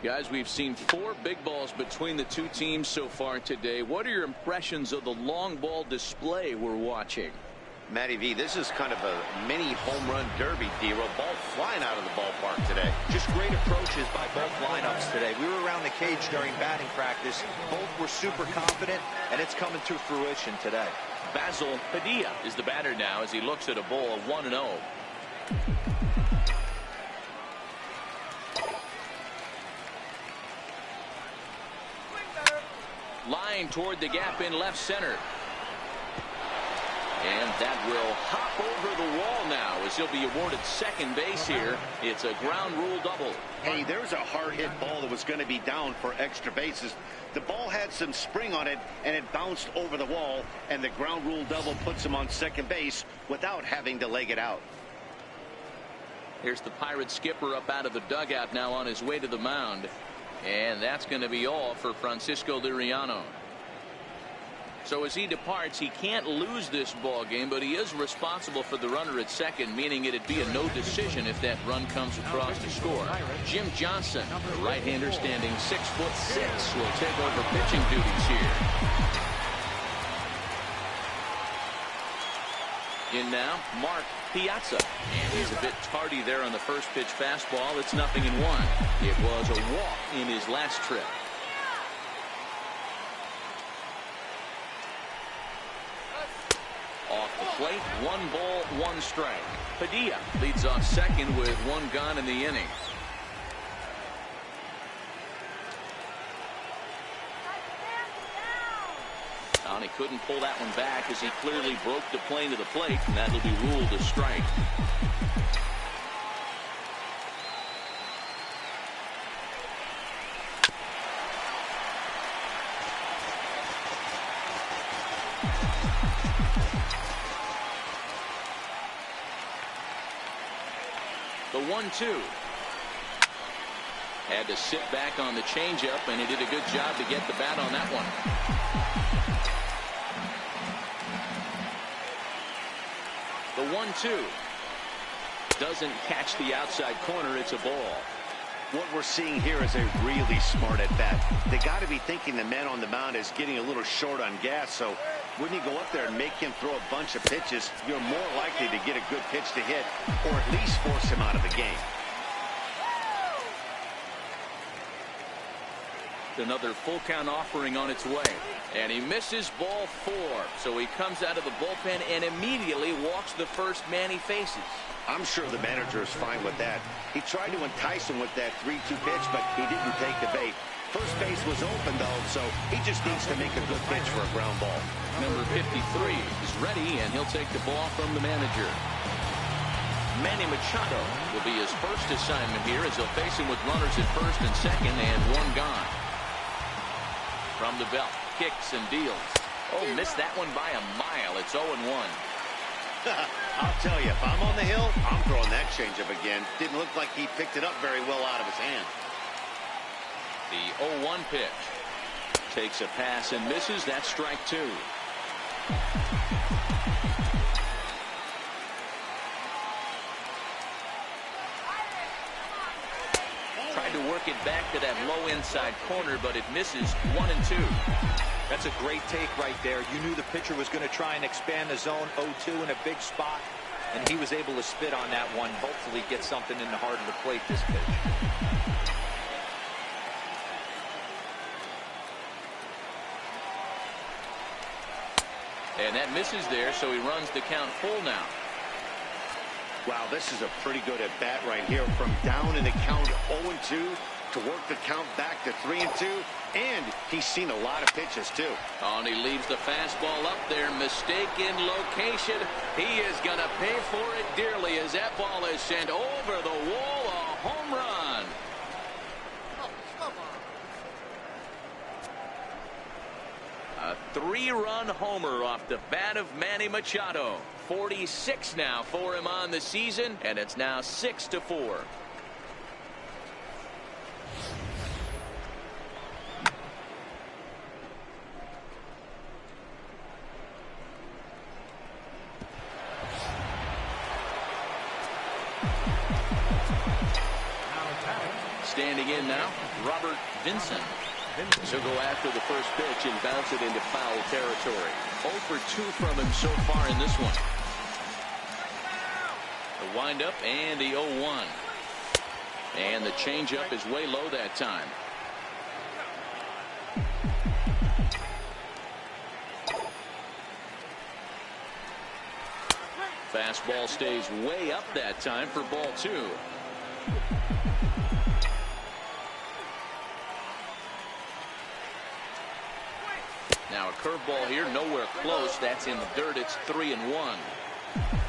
Guys, we've seen 4 big balls between the two teams so far today. What are your impressions of the long ball display we're watching? Matty V, this is kind of a mini home run derby, D-Roll. Ball flying out of the ballpark today. Just great approaches by both lineups today. We were around the cage during batting practice. Both were super confident, and it's coming to fruition today. Basil Padilla is the batter now as he looks at a ball of 1-0. Line toward the gap in left center. And that will hop over the wall now as he'll be awarded second base here. It's a ground rule double. Hey, there's a hard hit ball that was going to be down for extra bases. The ball had some spring on it, and it bounced over the wall, and the ground rule double puts him on second base without having to leg it out. Here's the Pirates skipper up out of the dugout now on his way to the mound. And that's going to be all for Francisco Liriano. So as he departs, he can't lose this ball game, but he is responsible for the runner at second, meaning it'd be a no decision if that run comes across to score. Jim Johnson, the right-hander standing 6'6", will take over pitching duties here. In now, Mark Piazza. And he's a bit tardy there on the first pitch fastball. It's 0-1. It was a walk in his last trip. Off the plate, 1 ball, 1 strike. Padilla leads off second with 1 gone in the inning. And he couldn't pull that one back as he clearly broke the plane to the plate, and that'll be ruled a strike. The 1-2. Had to sit back on the changeup, and he did a good job to get the bat on that one. The 1-2 doesn't catch the outside corner. It's a ball. What we're seeing here is a really smart at bat. They got to be thinking the man on the mound is getting a little short on gas, so when you go up there and make him throw a bunch of pitches, you're more likely to get a good pitch to hit, or at least force him out of the game. Another full count offering on its way, and he misses ball 4. So he comes out of the bullpen and immediately walks the first man he faces. I'm sure the manager is fine with that. He tried to entice him with that 3-2 pitch, but he didn't take the bait. First base was open, though, so he just needs to make a good pitch for a ground ball. Number 53 is ready, and he'll take the ball from the manager. Manny Machado will be his first assignment here as he'll face him with runners at first and second and 1 gone. From the belt, kicks and deals. Oh, missed that one by a mile. It's 0-1. I'll tell you, if I'm on the hill, I'm throwing that changeup again. Didn't look like he picked it up very well out of his hand. The 0-1 pitch. Takes a pass and misses. That's strike 2. Tried to work it back to that low inside corner, but it misses. 1-2. That's a great take right there. You knew the pitcher was going to try and expand the zone. 0-2 in a big spot, and he was able to spit on that one. Hopefully get something in the heart of the plate this pitch. And that misses there, so he runs the count full now. Wow, this is a pretty good at bat right here. From down in the count 0-2 to work the count back to 3-2, and he's seen a lot of pitches too. Oh, and he leaves the fastball up there. Mistaken location. He is going to pay for it dearly as that ball is sent over the wall. A home run. A 3-run homer off the bat of Manny Machado. 46 now for him on the season, and it's now 6-4. Standing in now, Robert Vincent. So go after the first pitch and bounce it into foul territory. 0 for 2 from him so far in this one. The windup and the 0-1. And the changeup is way low that time. Fastball stays way up that time for ball 2. Now a curveball here, nowhere close. That's in the dirt. It's 3-1.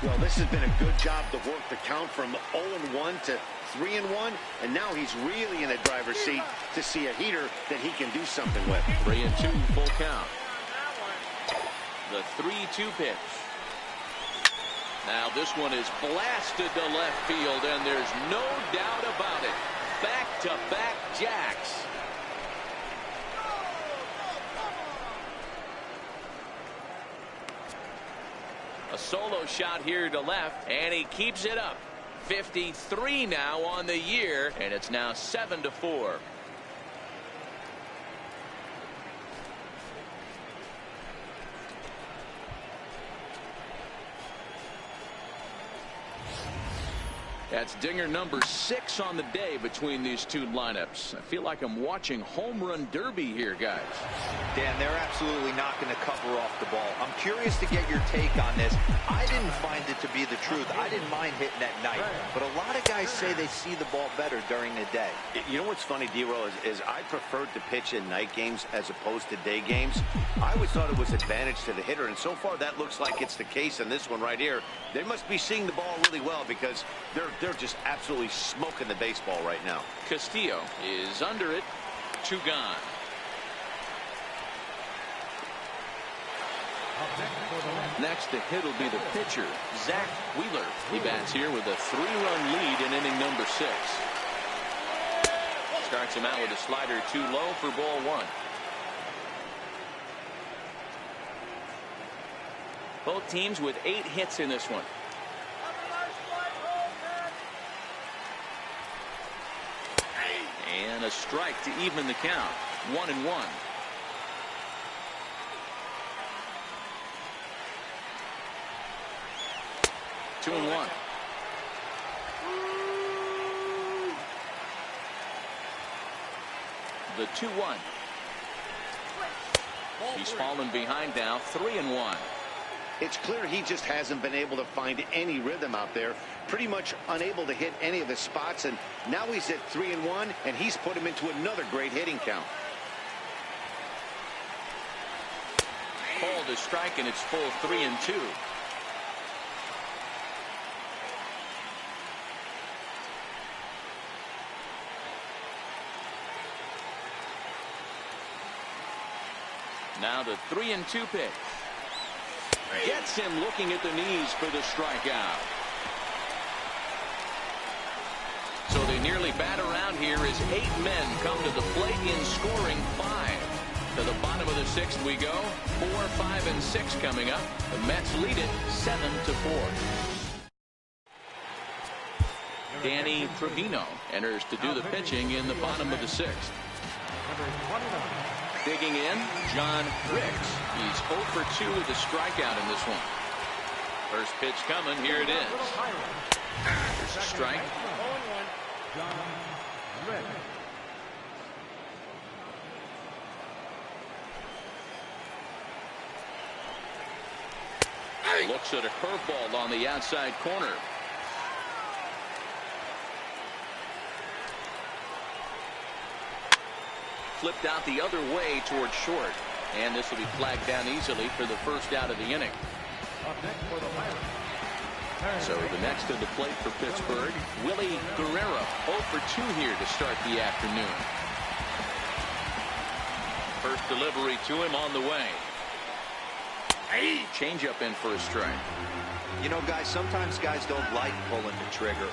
Well, this has been a good job to work the count from 0-1 to 3-1, and now he's really in the driver's seat to see a heater that he can do something with. 3-2, full count. The 3-2 pitch. Now this one is blasted to left field, and there's no doubt about it. Back-to-back jacks. A solo shot here to left, and he keeps it up. 53 now on the year, and it's now 7-4. That's dinger number 6 on the day between these two lineups. I feel like I'm watching home run derby here, guys. Dan, they're absolutely not going to cover off the ball. I'm curious to get your take on this. I didn't find it to be the truth. I didn't mind hitting at night, but a lot of guys say they see the ball better during the day. You know what's funny, D-Roll, is I preferred to pitch in night games as opposed to day games. I always thought it was advantage to the hitter, and so far that looks like it's the case in this one right here. They must be seeing the ball really well because they're just absolutely smoking the baseball right now. Castillo is under it. 2 gone. Next to hit will be the pitcher, Zach Wheeler. He bats here with a 3-run lead in inning number 6. Starts him out with a slider too low for ball 1. Both teams with 8 hits in this one. And a strike to even the count. 1-1. Two and 1. The 2-1. He's fallen behind now. 3-1. It's clear he just hasn't been able to find any rhythm out there. Pretty much unable to hit any of his spots, and now he's at 3-1, and he's put him into another great hitting count. Called a strike, and it's full 3-2. Now the 3-2 pitch. Gets him looking at the knees for the strikeout. So they nearly bat around here as 8 men come to the plate in scoring 5. To the bottom of the 6th we go. 4, 5, and 6 coming up. The Mets lead it 7-4. Danny Trevino enters to do the pitching in the bottom of the 6th. Digging in, John Ricks. He's 0 for 2 with a strikeout in this one. First pitch coming. Here it is. There's a strike. Looks at a curveball on the outside corner. Flipped out the other way towards short, and this will be flagged down easily for the first out of the inning. So the next to the plate for Pittsburgh, Willie Guerrero, 0 for 2 here to start the afternoon. First delivery to him on the way. Changeup in for a strike. You know, guys, sometimes guys don't like pulling the trigger.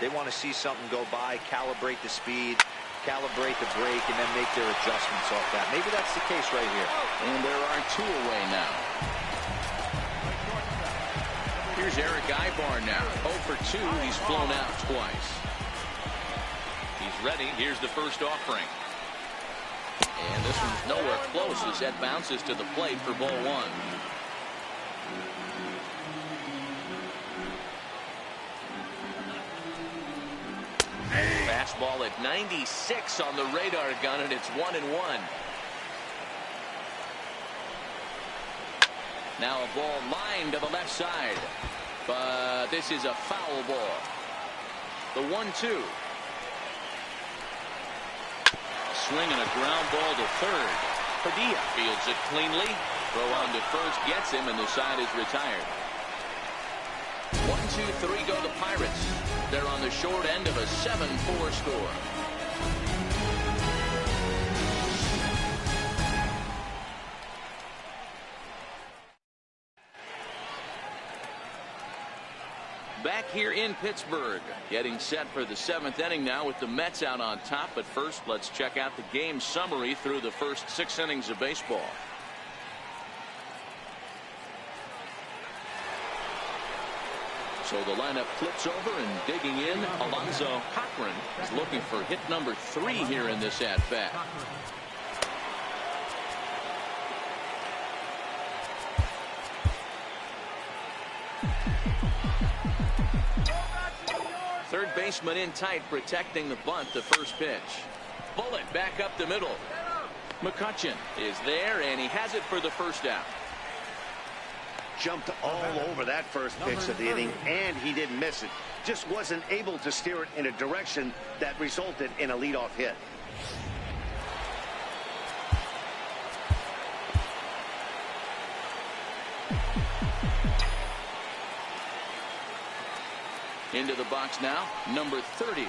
They want to see something go by, calibrate the speed, calibrate the brake, and then make their adjustments off that. Maybe that's the case right here. And there are 2 away now. Here's Eric Ibar now. 0 for 2. He's flown out twice. He's ready. Here's the first offering. And this one's nowhere close as that bounces to the plate for ball 1. Fastball at 96 on the radar gun, and it's 1-1. Now a ball lined to the left side, but this is a foul ball. The 1-2. Swinging a ground ball to third. Padilla fields it cleanly. Throw on to first gets him, and the side is retired. 1-2-3 go the Pirates. They're on the short end of a 7-4 score. Back here in Pittsburgh, getting set for the 7th inning now with the Mets out on top. But first, let's check out the game summary through the first 6 innings of baseball. So the lineup flips over, and digging in, Alonzo Cochran is looking for hit number 3 here in this at-bat. Third baseman in tight, protecting the bunt. The first pitch. Bullet back up the middle. McCutchen is there, and he has it for the first out. Jumped all over that first pitch of the inning, and he didn't miss it. Just wasn't able to steer it in a direction that resulted in a leadoff hit. Into the box now, number 30.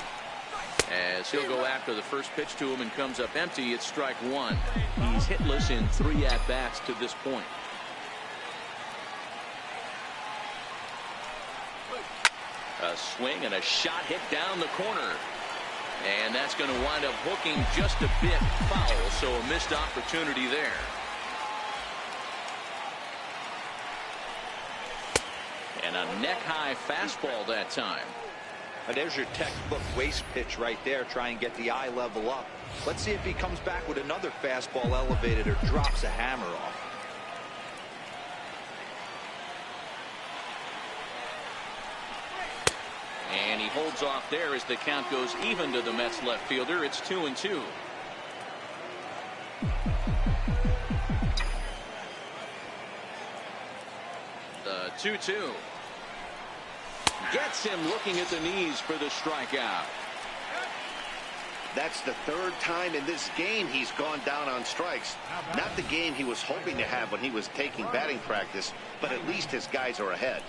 As he'll go after the first pitch to him and comes up empty, it's strike 1. He's hitless in 3 at-bats to this point. A swing and a shot hit down the corner. And that's going to wind up hooking just a bit foul, so a missed opportunity there. And a neck-high fastball that time. There's your textbook waste pitch right there. Try and get the eye level up. Let's see if he comes back with another fastball elevated or drops a hammer off. And he holds off there as the count goes even to the Mets left fielder. It's 2-2. The 2-2. Gets him looking at the knees for the strikeout. That's the 3rd time in this game he's gone down on strikes. Not the game he was hoping to have when he was taking batting practice, but at least his guys are ahead.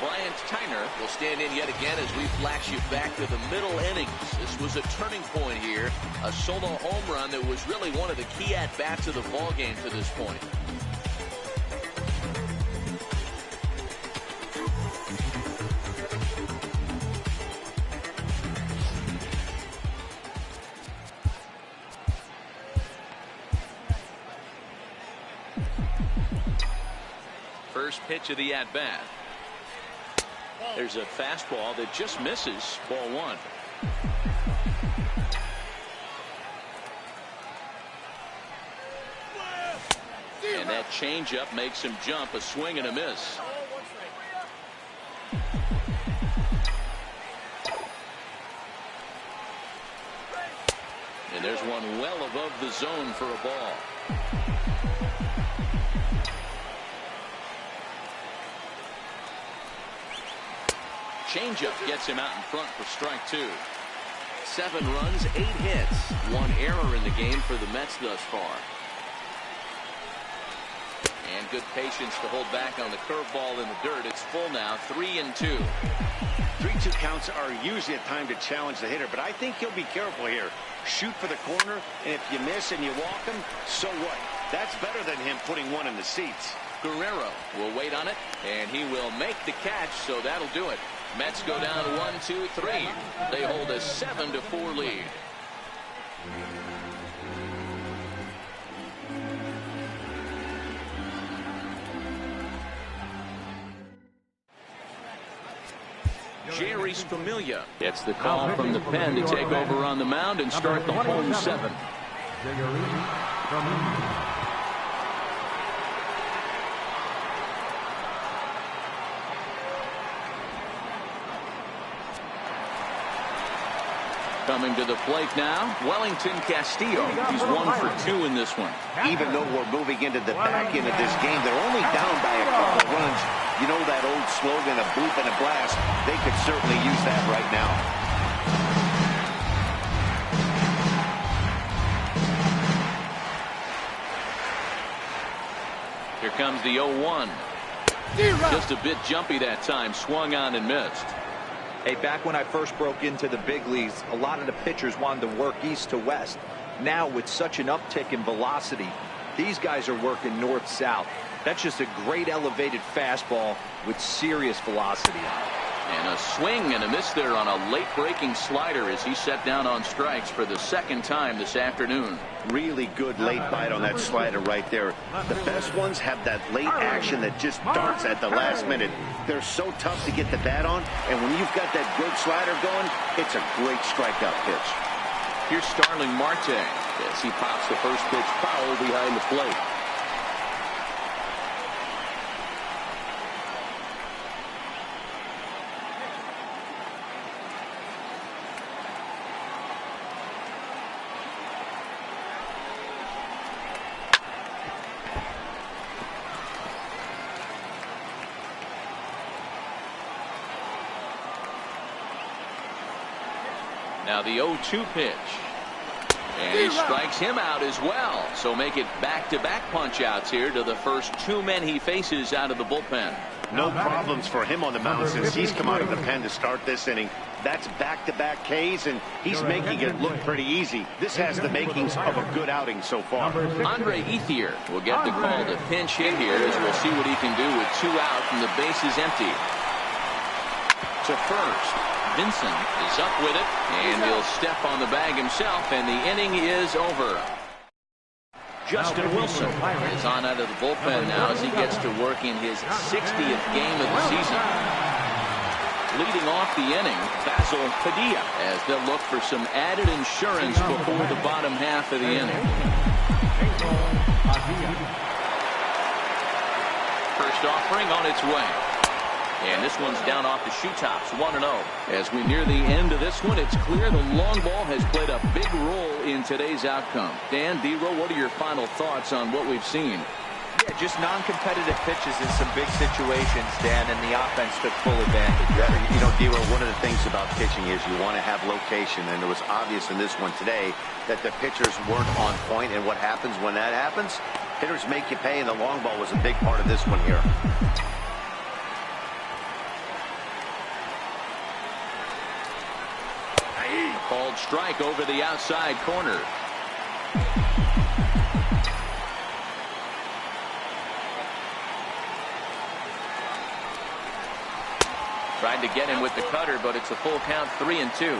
Bryant Tyner will stand in yet again as we flash you back to the middle innings. This was a turning point here. A solo home run that was really one of the key at-bats of the ballgame to this point. First pitch of the at-bat. There's a fastball that just misses. Ball 1. And that changeup makes him jump. A swing and a miss. And there's one well above the zone for a ball. Changeup gets him out in front for strike 2. 7 runs, 8 hits. 1 error in the game for the Mets thus far. And good patience to hold back on the curveball in the dirt. It's full now, 3-2. 3-2 counts are usually a time to challenge the hitter, but I think he'll be careful here. Shoot for the corner, and if you miss and you walk him, so what? That's better than him putting one in the seats. Guerrero will wait on it, and he will make the catch, so that'll do it. Mets go down 1-2-3. They hold a 7-4 lead. Jerry's Familia gets the call from the pen to take over on the mound and start the home 7. Coming to the plate now, Wellington Castillo. He's 1 for 2 in this one. Even though we're moving into the back end of this game, they're only down by a couple of runs. You know that old slogan, a boop and a blast. They could certainly use that right now. comes the 0-1. Just a bit jumpy that time. Swung on and missed. Hey, back when I first broke into the big leagues, a lot of the pitchers wanted to work east to west. Now, with such an uptick in velocity, these guys are working north-south. That's just a great elevated fastball with serious velocity on it. And a swing and a miss there on a late breaking slider as he set down on strikes for the second time this afternoon. Really good late bite on that slider right there. The best ones have that late action that just darts at the last minute. They're so tough to get the bat on, and when you've got that good slider going, it's a great strikeout pitch. Here's Starling Marte as he pops the first pitch foul behind the plate. Now the 0-2 pitch. And he strikes him out as well. So make it back-to-back punch-outs here to the first two men he faces out of the bullpen. No problems for him on the mound since he's come out of the pen to start this inning. That's back-to-back Ks, and he's making it look pretty easy. This has the makings of a good outing so far. Andre Ethier will get the call to pinch hit here as we'll see what he can do with 2 out and the bases empty. To first. Vincent is up with it, and he'll step on the bag himself, and the inning is over. Justin Wilson is on out of the bullpen now as he gets to work in his 60th game of the season. Leading off the inning, Basil Padilla, as they'll look for some added insurance before the bottom half of the inning. First offering on its way. And this one's down off the shoe tops, 1-0. As we near the end of this one, it's clear the long ball has played a big role in today's outcome. Dan, D-Row, what are your final thoughts on what we've seen? Yeah, just non-competitive pitches in some big situations, Dan, and the offense took full advantage. You know, D-Row, one of the things about pitching is you want to have location, and it was obvious in this one today that the pitchers weren't on point, and what happens when that happens? Hitters make you pay, and the long ball was a big part of this one here. Called strike over the outside corner. Tried to get him with the cutter, but it's a full count, 3-2.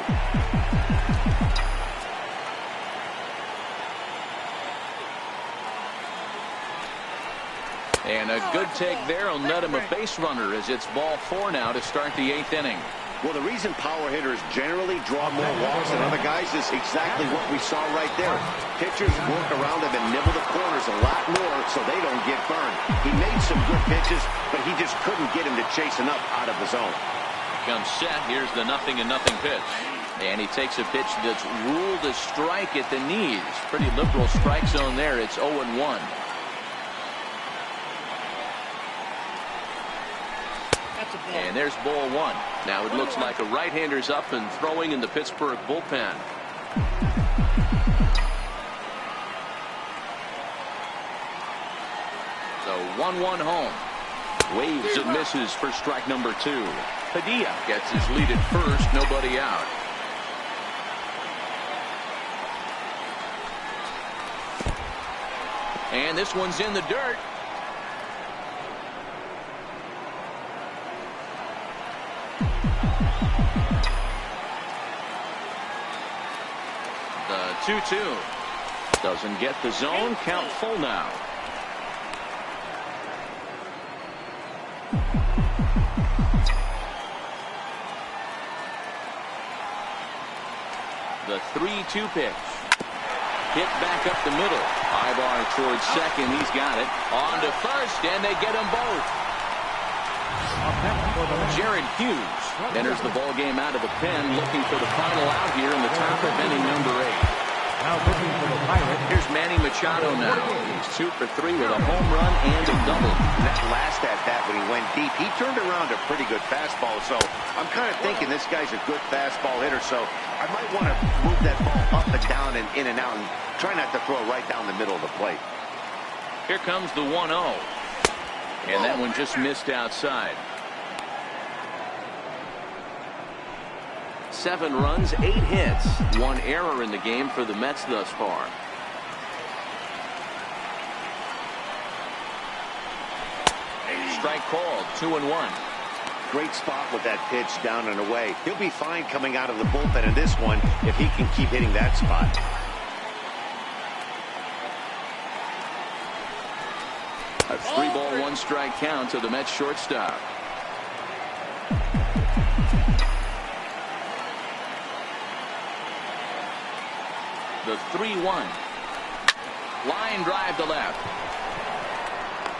And a good take there will net him a base runner as it's ball 4 now to start the 8th inning. Well, the reason power hitters generally draw more walks than other guys is exactly what we saw right there. Pitchers work around them and nibble the corners a lot more so they don't get burned. He made some good pitches, but he just couldn't get him to chase enough out of the zone. Comes set. Here's the 0-0 pitch. And he takes a pitch that's ruled a strike at the knees. Pretty liberal strike zone there. It's 0-1. And there's ball 1. Now it looks like a right-hander's up and throwing in the Pittsburgh bullpen. So 1-1 home. Waves and misses for strike number 2. Padilla gets his lead at first. Nobody out. And this one's in the dirt. The 2-2 doesn't get the zone. Count full now. The 3-2 pitch. Hit back up the middle. Ibar towards second. He's got it. On to first, and they get them both. Jared Hughes enters the ball game out of the pen, looking for the final out here in the top of inning number 8. Now looking for the Pirates. Here's Manny Machado now. He's 2 for 3 with a home run and a double. That last at-bat when he went deep, he turned around a pretty good fastball. So I'm kind of thinking this guy's a good fastball hitter. So I might want to move that ball up and down and in and out and try not to throw it right down the middle of the plate. Here comes the 1-0. And that one just missed outside. 7 runs, 8 hits, 1 error in the game for the Mets thus far. Strike called, 2-1. Great spot with that pitch down and away. He'll be fine coming out of the bullpen in this one if he can keep hitting that spot. A 3-ball, 1-strike count to the Mets shortstop. The 3-1. Line drive to left.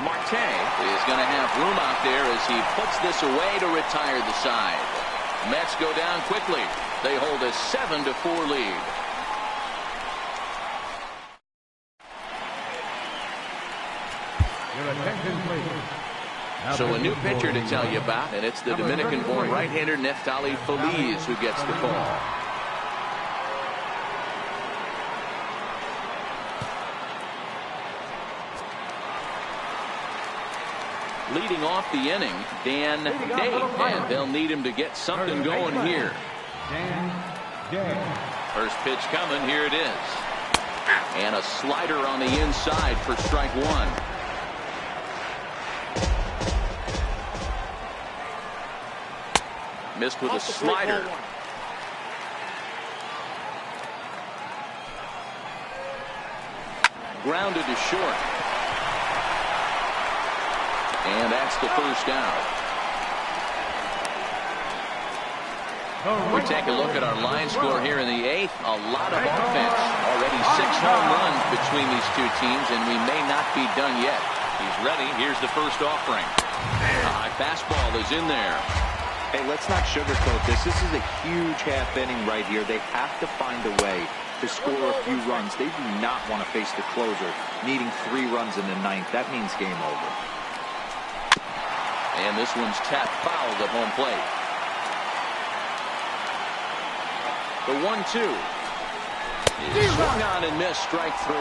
Marte is going to have room out there as he puts this away to retire the side. Mets go down quickly. They hold a 7-4 lead. Your attention, please. So a new pitcher to tell you about, and it's the Dominican-born right-hander Neftali Feliz who gets the call. Leading off the inning, Dan Day, and they'll need him to get something going here. First pitch coming, here it is. And a slider on the inside for strike 1. Missed with a slider. Grounded to short. And that's the first out. We take a look at our line score here in the 8th. A lot of offense. Already 6 home runs between these two teams, and we may not be done yet. He's ready. Here's the first offering. A high fastball is in there. Hey, let's not sugarcoat this. This is a huge half inning right here. They have to find a way to score a few runs. They do not want to face the closer, needing 3 runs in the 9th. That means game over. And this one's tapped foul at home plate. The 1-2. Swung on and missed, strike 3.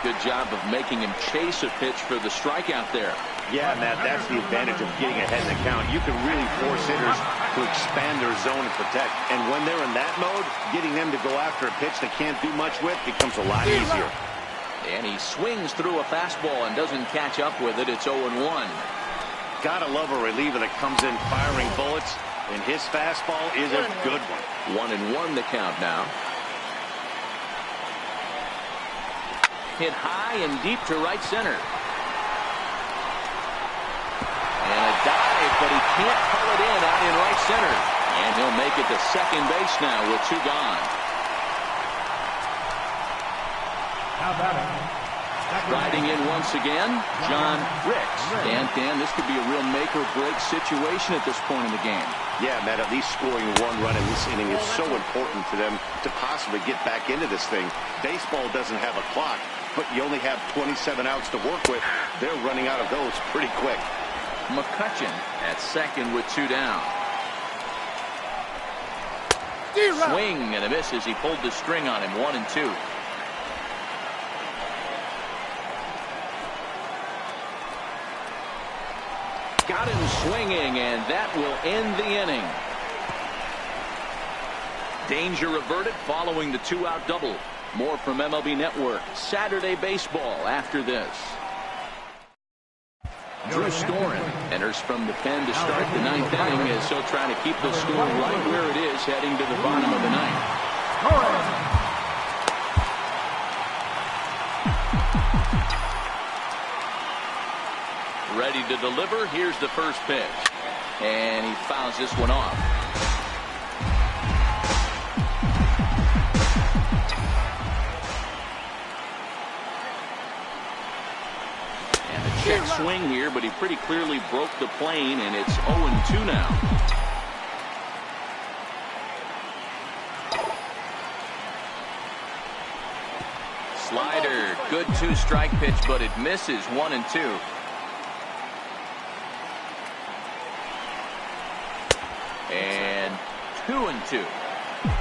Good job of making him chase a pitch for the strikeout there. Yeah, Matt, that's the advantage of getting ahead in the count. You can really force hitters to expand their zone and protect. And when they're in that mode, getting them to go after a pitch they can't do much with becomes a lot easier. And he swings through a fastball and doesn't catch up with it. It's 0-1. Gotta love a reliever that comes in firing bullets, and his fastball is a good one. 1-1 the count now. Hit high and deep to right center. And a dive, but he can't pull it in out in right center. And he'll make it to second base now with 2 gone. How about it? Riding in once again, John Ricks. And Dan, this could be a real make-or-break situation at this point in the game. Yeah, Matt, at least scoring 1 run in this inning is so important to them to possibly get back into this thing. Baseball doesn't have a clock, but you only have 27 outs to work with. They're running out of those pretty quick. McCutchen at second with 2 down. Swing and a miss as he pulled the string on him. 1-2. Got him swinging, and that will end the inning. Danger averted following the 2-out double. More from MLB Network. Saturday baseball after this. Drew Storen enters from the pen to start the 9th inning as he'll try to keep the score right where it is heading to the bottom of the 9th. Ready to deliver. Here's the first pitch. And he fouls this one off. And a check swing here, but he pretty clearly broke the plane, and it's 0-2 now. Slider. Good 2-strike pitch, but it misses. 1-2. And 2-2.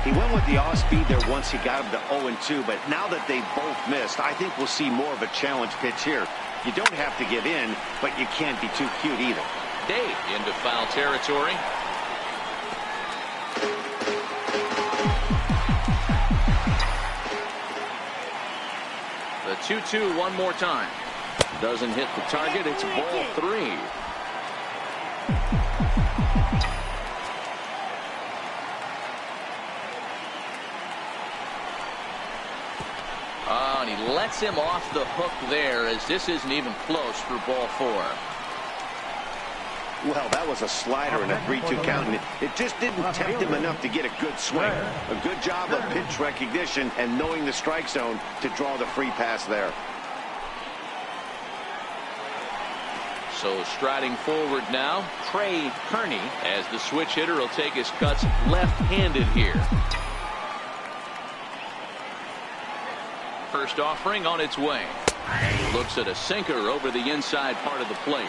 He went with the off-speed there once he got him to 0-2, but now that they both missed, I think we'll see more of a challenge pitch here. You don't have to give in, but you can't be too cute either. Dave into foul territory. The 2-2 one more time. Doesn't hit the target. It's ball 3. And he lets him off the hook there, as this isn't even close for ball 4. Well, that was a slider and a 3-2 count, and it just didn't tempt him enough to get a good swing. A good job of pitch recognition and knowing the strike zone to draw the free pass there. So striding forward now, Trey Kearney, as the switch hitter will take his cuts left-handed here. First offering on its way. Looks at a sinker over the inside part of the plate.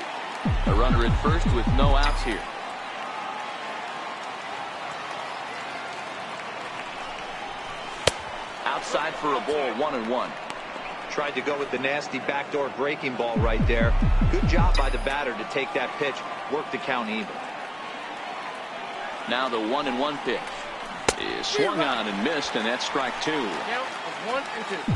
A runner at first with no outs here. Outside for a ball, 1-1. Tried to go with the nasty backdoor breaking ball right there. Good job by the batter to take that pitch, work the count even. Now the 1-1 pitch is swung on and missed, and that's strike 2. Count of 1 and 2.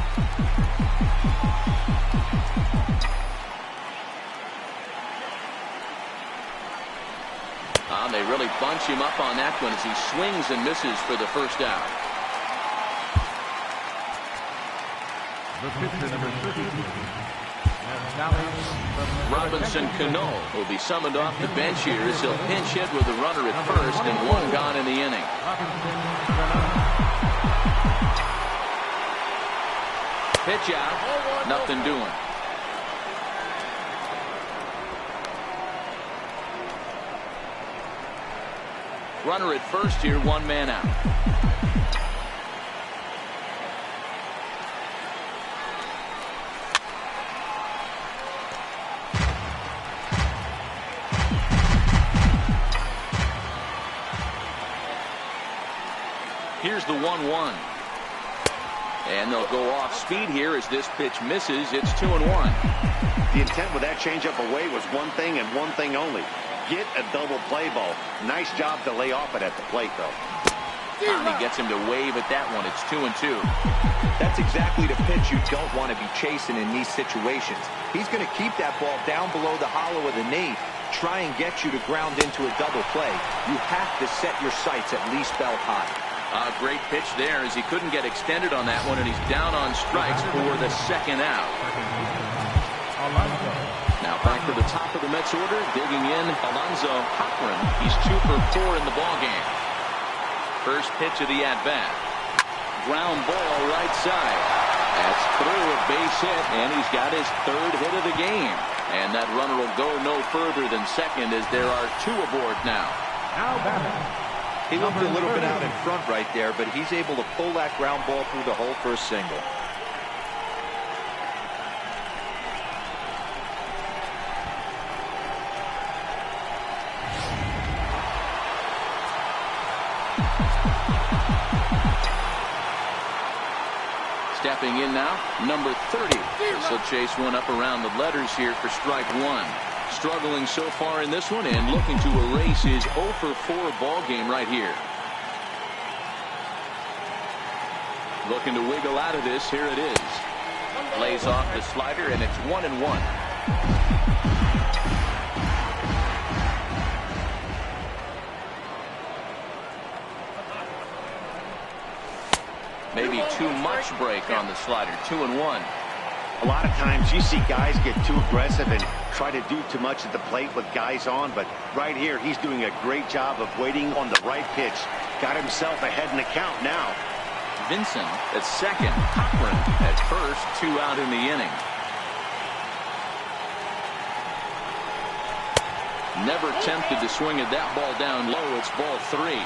They really bunch him up on that one as he swings and misses for the first out. The pitcher, number 32. Robinson Cano will be summoned off the bench here as he'll pinch hit with the runner at first and 1 gone in the inning. Pitch out, nothing doing. Runner at first here, 1 man out. Here's the 1-1. And they'll go off speed here as this pitch misses. It's 2-1. The intent with that changeup away was one thing and one thing only. Get a double play ball. Nice job to lay off it at the plate, though. He gets him to wave at that one. It's 2-2. That's exactly the pitch you don't want to be chasing in these situations. He's going to keep that ball down below the hollow of the knee, try and get you to ground into a double play. You have to set your sights at least belt high. A great pitch there as he couldn't get extended on that one, and he's down on strikes for the second out. Now back to the top of the Mets order, digging in Alonzo Cochran. He's 2 for 4 in the ballgame. First pitch of the at-bat. Ground ball right side. That's through a base hit, and he's got his 3rd hit of the game. And that runner will go no further than second as there are 2 aboard now. Now batting. He looked a little bit out in front right there, but he's able to pull that ground ball through the hole for a single. Stepping in now, number 30. This will chase one up around the letters here for strike 1. Struggling so far in this one and looking to erase his 0 for 4 ball game right here. Looking to wiggle out of this. Here it is. Lays off the slider, and it's 1-1. Maybe too much break on the slider. 2-1. A lot of times you see guys get too aggressive and try to do too much at the plate with guys on, but right here he's doing a great job of waiting on the right pitch. Got himself ahead in the count now. Vincent at second. Cochran at first. 2 out in the inning. Never tempted to swing at that ball down low. It's ball 3.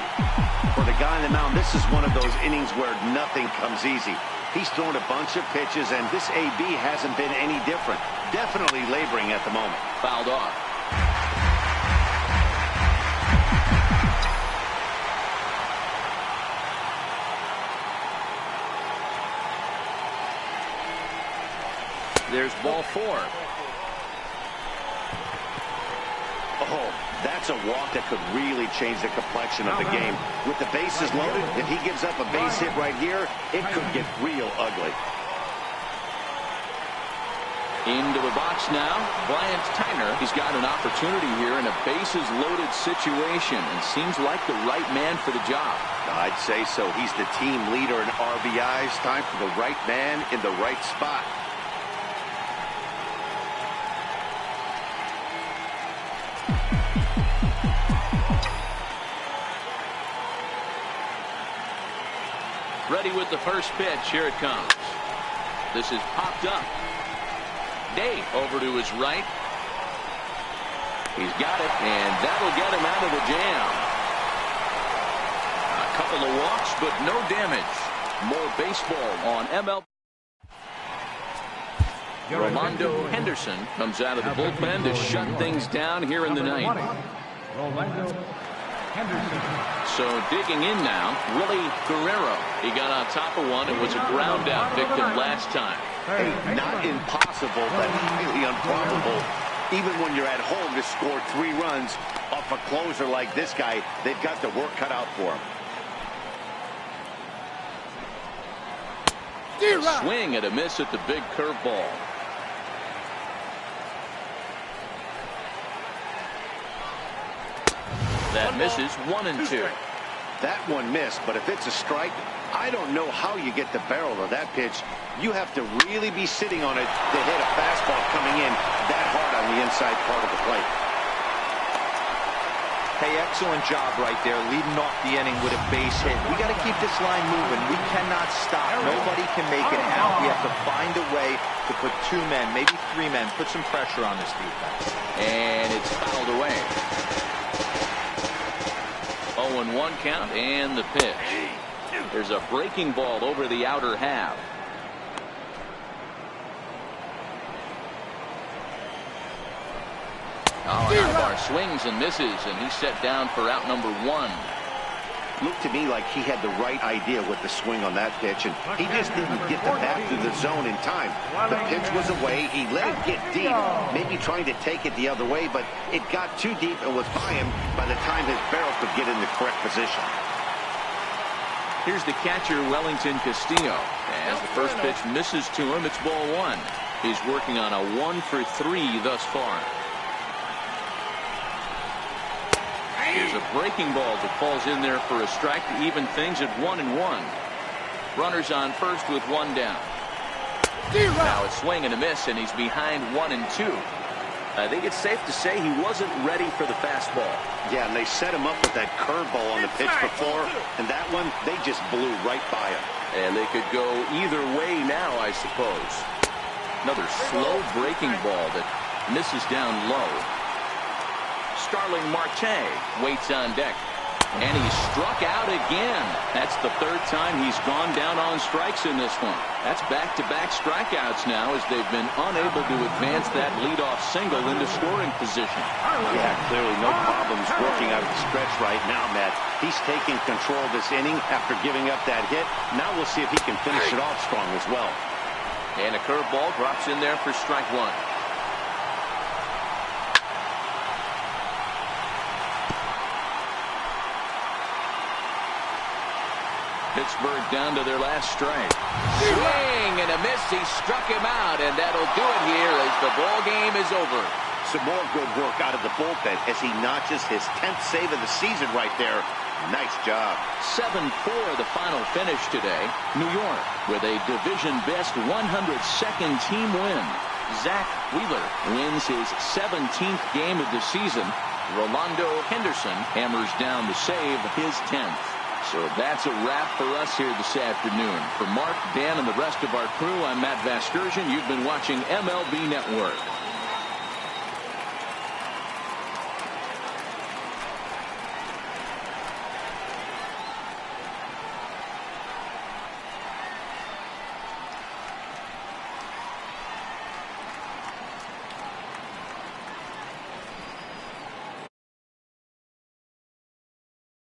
For the guy on the mound, this is one of those innings where nothing comes easy. He's thrown a bunch of pitches, and this AB hasn't been any different. Definitely laboring at the moment. Fouled off. There's ball 4. Oh, that's a walk that could really change the complexion of the game. With the bases loaded, if he gives up a base hit right here, it could get real ugly. Into the box now, Bryant Tyner. He's got an opportunity here in a bases-loaded situation and seems like the right man for the job. I'd say so. He's the team leader in RBIs. Time for the right man in the right spot. Ready with the first pitch. Here it comes. This is popped up. Day over to his right. He's got it, and that'll get him out of the jam. A couple of walks, but no damage. More baseball on MLB. Rolando Henderson comes out of the bullpen to shut things down here in the ninth. So digging in now, Willie Guerrero. He got on top of one and was a ground out victim last time. Hey, not impossible, but highly improbable. Even when you're at home to score 3 runs off a closer like this guy, they've got the work cut out for him. A swing and a miss at the big curveball. That misses 1-2. That one missed, but if it's a strike, I don't know how you get the barrel of that pitch. You have to really be sitting on it to hit a fastball coming in that hard on the inside part of the plate. Hey, excellent job right there, leading off the inning with a base hit. We got to keep this line moving. We cannot stop. Nobody can make it out. We have to find a way to put 2 men, maybe 3 men, put some pressure on this defense. And it's fouled away. 0-1 count and the pitch. There's a breaking ball over the outer half. Alvar swings and misses, and he's set down for out number 1. Looked to me like he had the right idea with the swing on that pitch, and he just didn't get the bat through the zone in time. The pitch was away. He let it get deep, maybe trying to take it the other way, but it got too deep and was by him by the time his barrel could get in the correct position. Here's the catcher, Wellington Castillo. As the first pitch misses to him, it's ball 1. He's working on a 1-for-3 thus far. Here's a breaking ball that falls in there for a strike to even things at 1-1. Runners on first with 1 down. Now a swing and a miss, and he's behind 1-2. I think it's safe to say he wasn't ready for the fastball. Yeah, and they set him up with that curveball on the pitch before, and that one, they just blew right by him. And they could go either way now, I suppose. Another slow breaking ball that misses down low. Starling Marte waits on deck. And he's struck out again. That's the 3rd time he's gone down on strikes in this one. That's back-to-back strikeouts now as they've been unable to advance that leadoff single into scoring position. Yeah, clearly no problems working out of the stretch right now, Matt. He's taking control of this inning after giving up that hit. Now we'll see if he can finish it off strong as well. And a curveball drops in there for strike 1. Pittsburgh down to their last strike. Swing and a miss. He struck him out, and that'll do it here as the ball game is over. Some more good work out of the bullpen as he notches his 10th save of the season right there. Nice job. 7-4 the final finish today. New York with a division-best 102nd team win. Zach Wheeler wins his 17th game of the season. Rolando Henderson hammers down to save his 10th. So that's a wrap for us here this afternoon. For Mark, Dan, and the rest of our crew, I'm Matt Vasgersian. You've been watching MLB Network.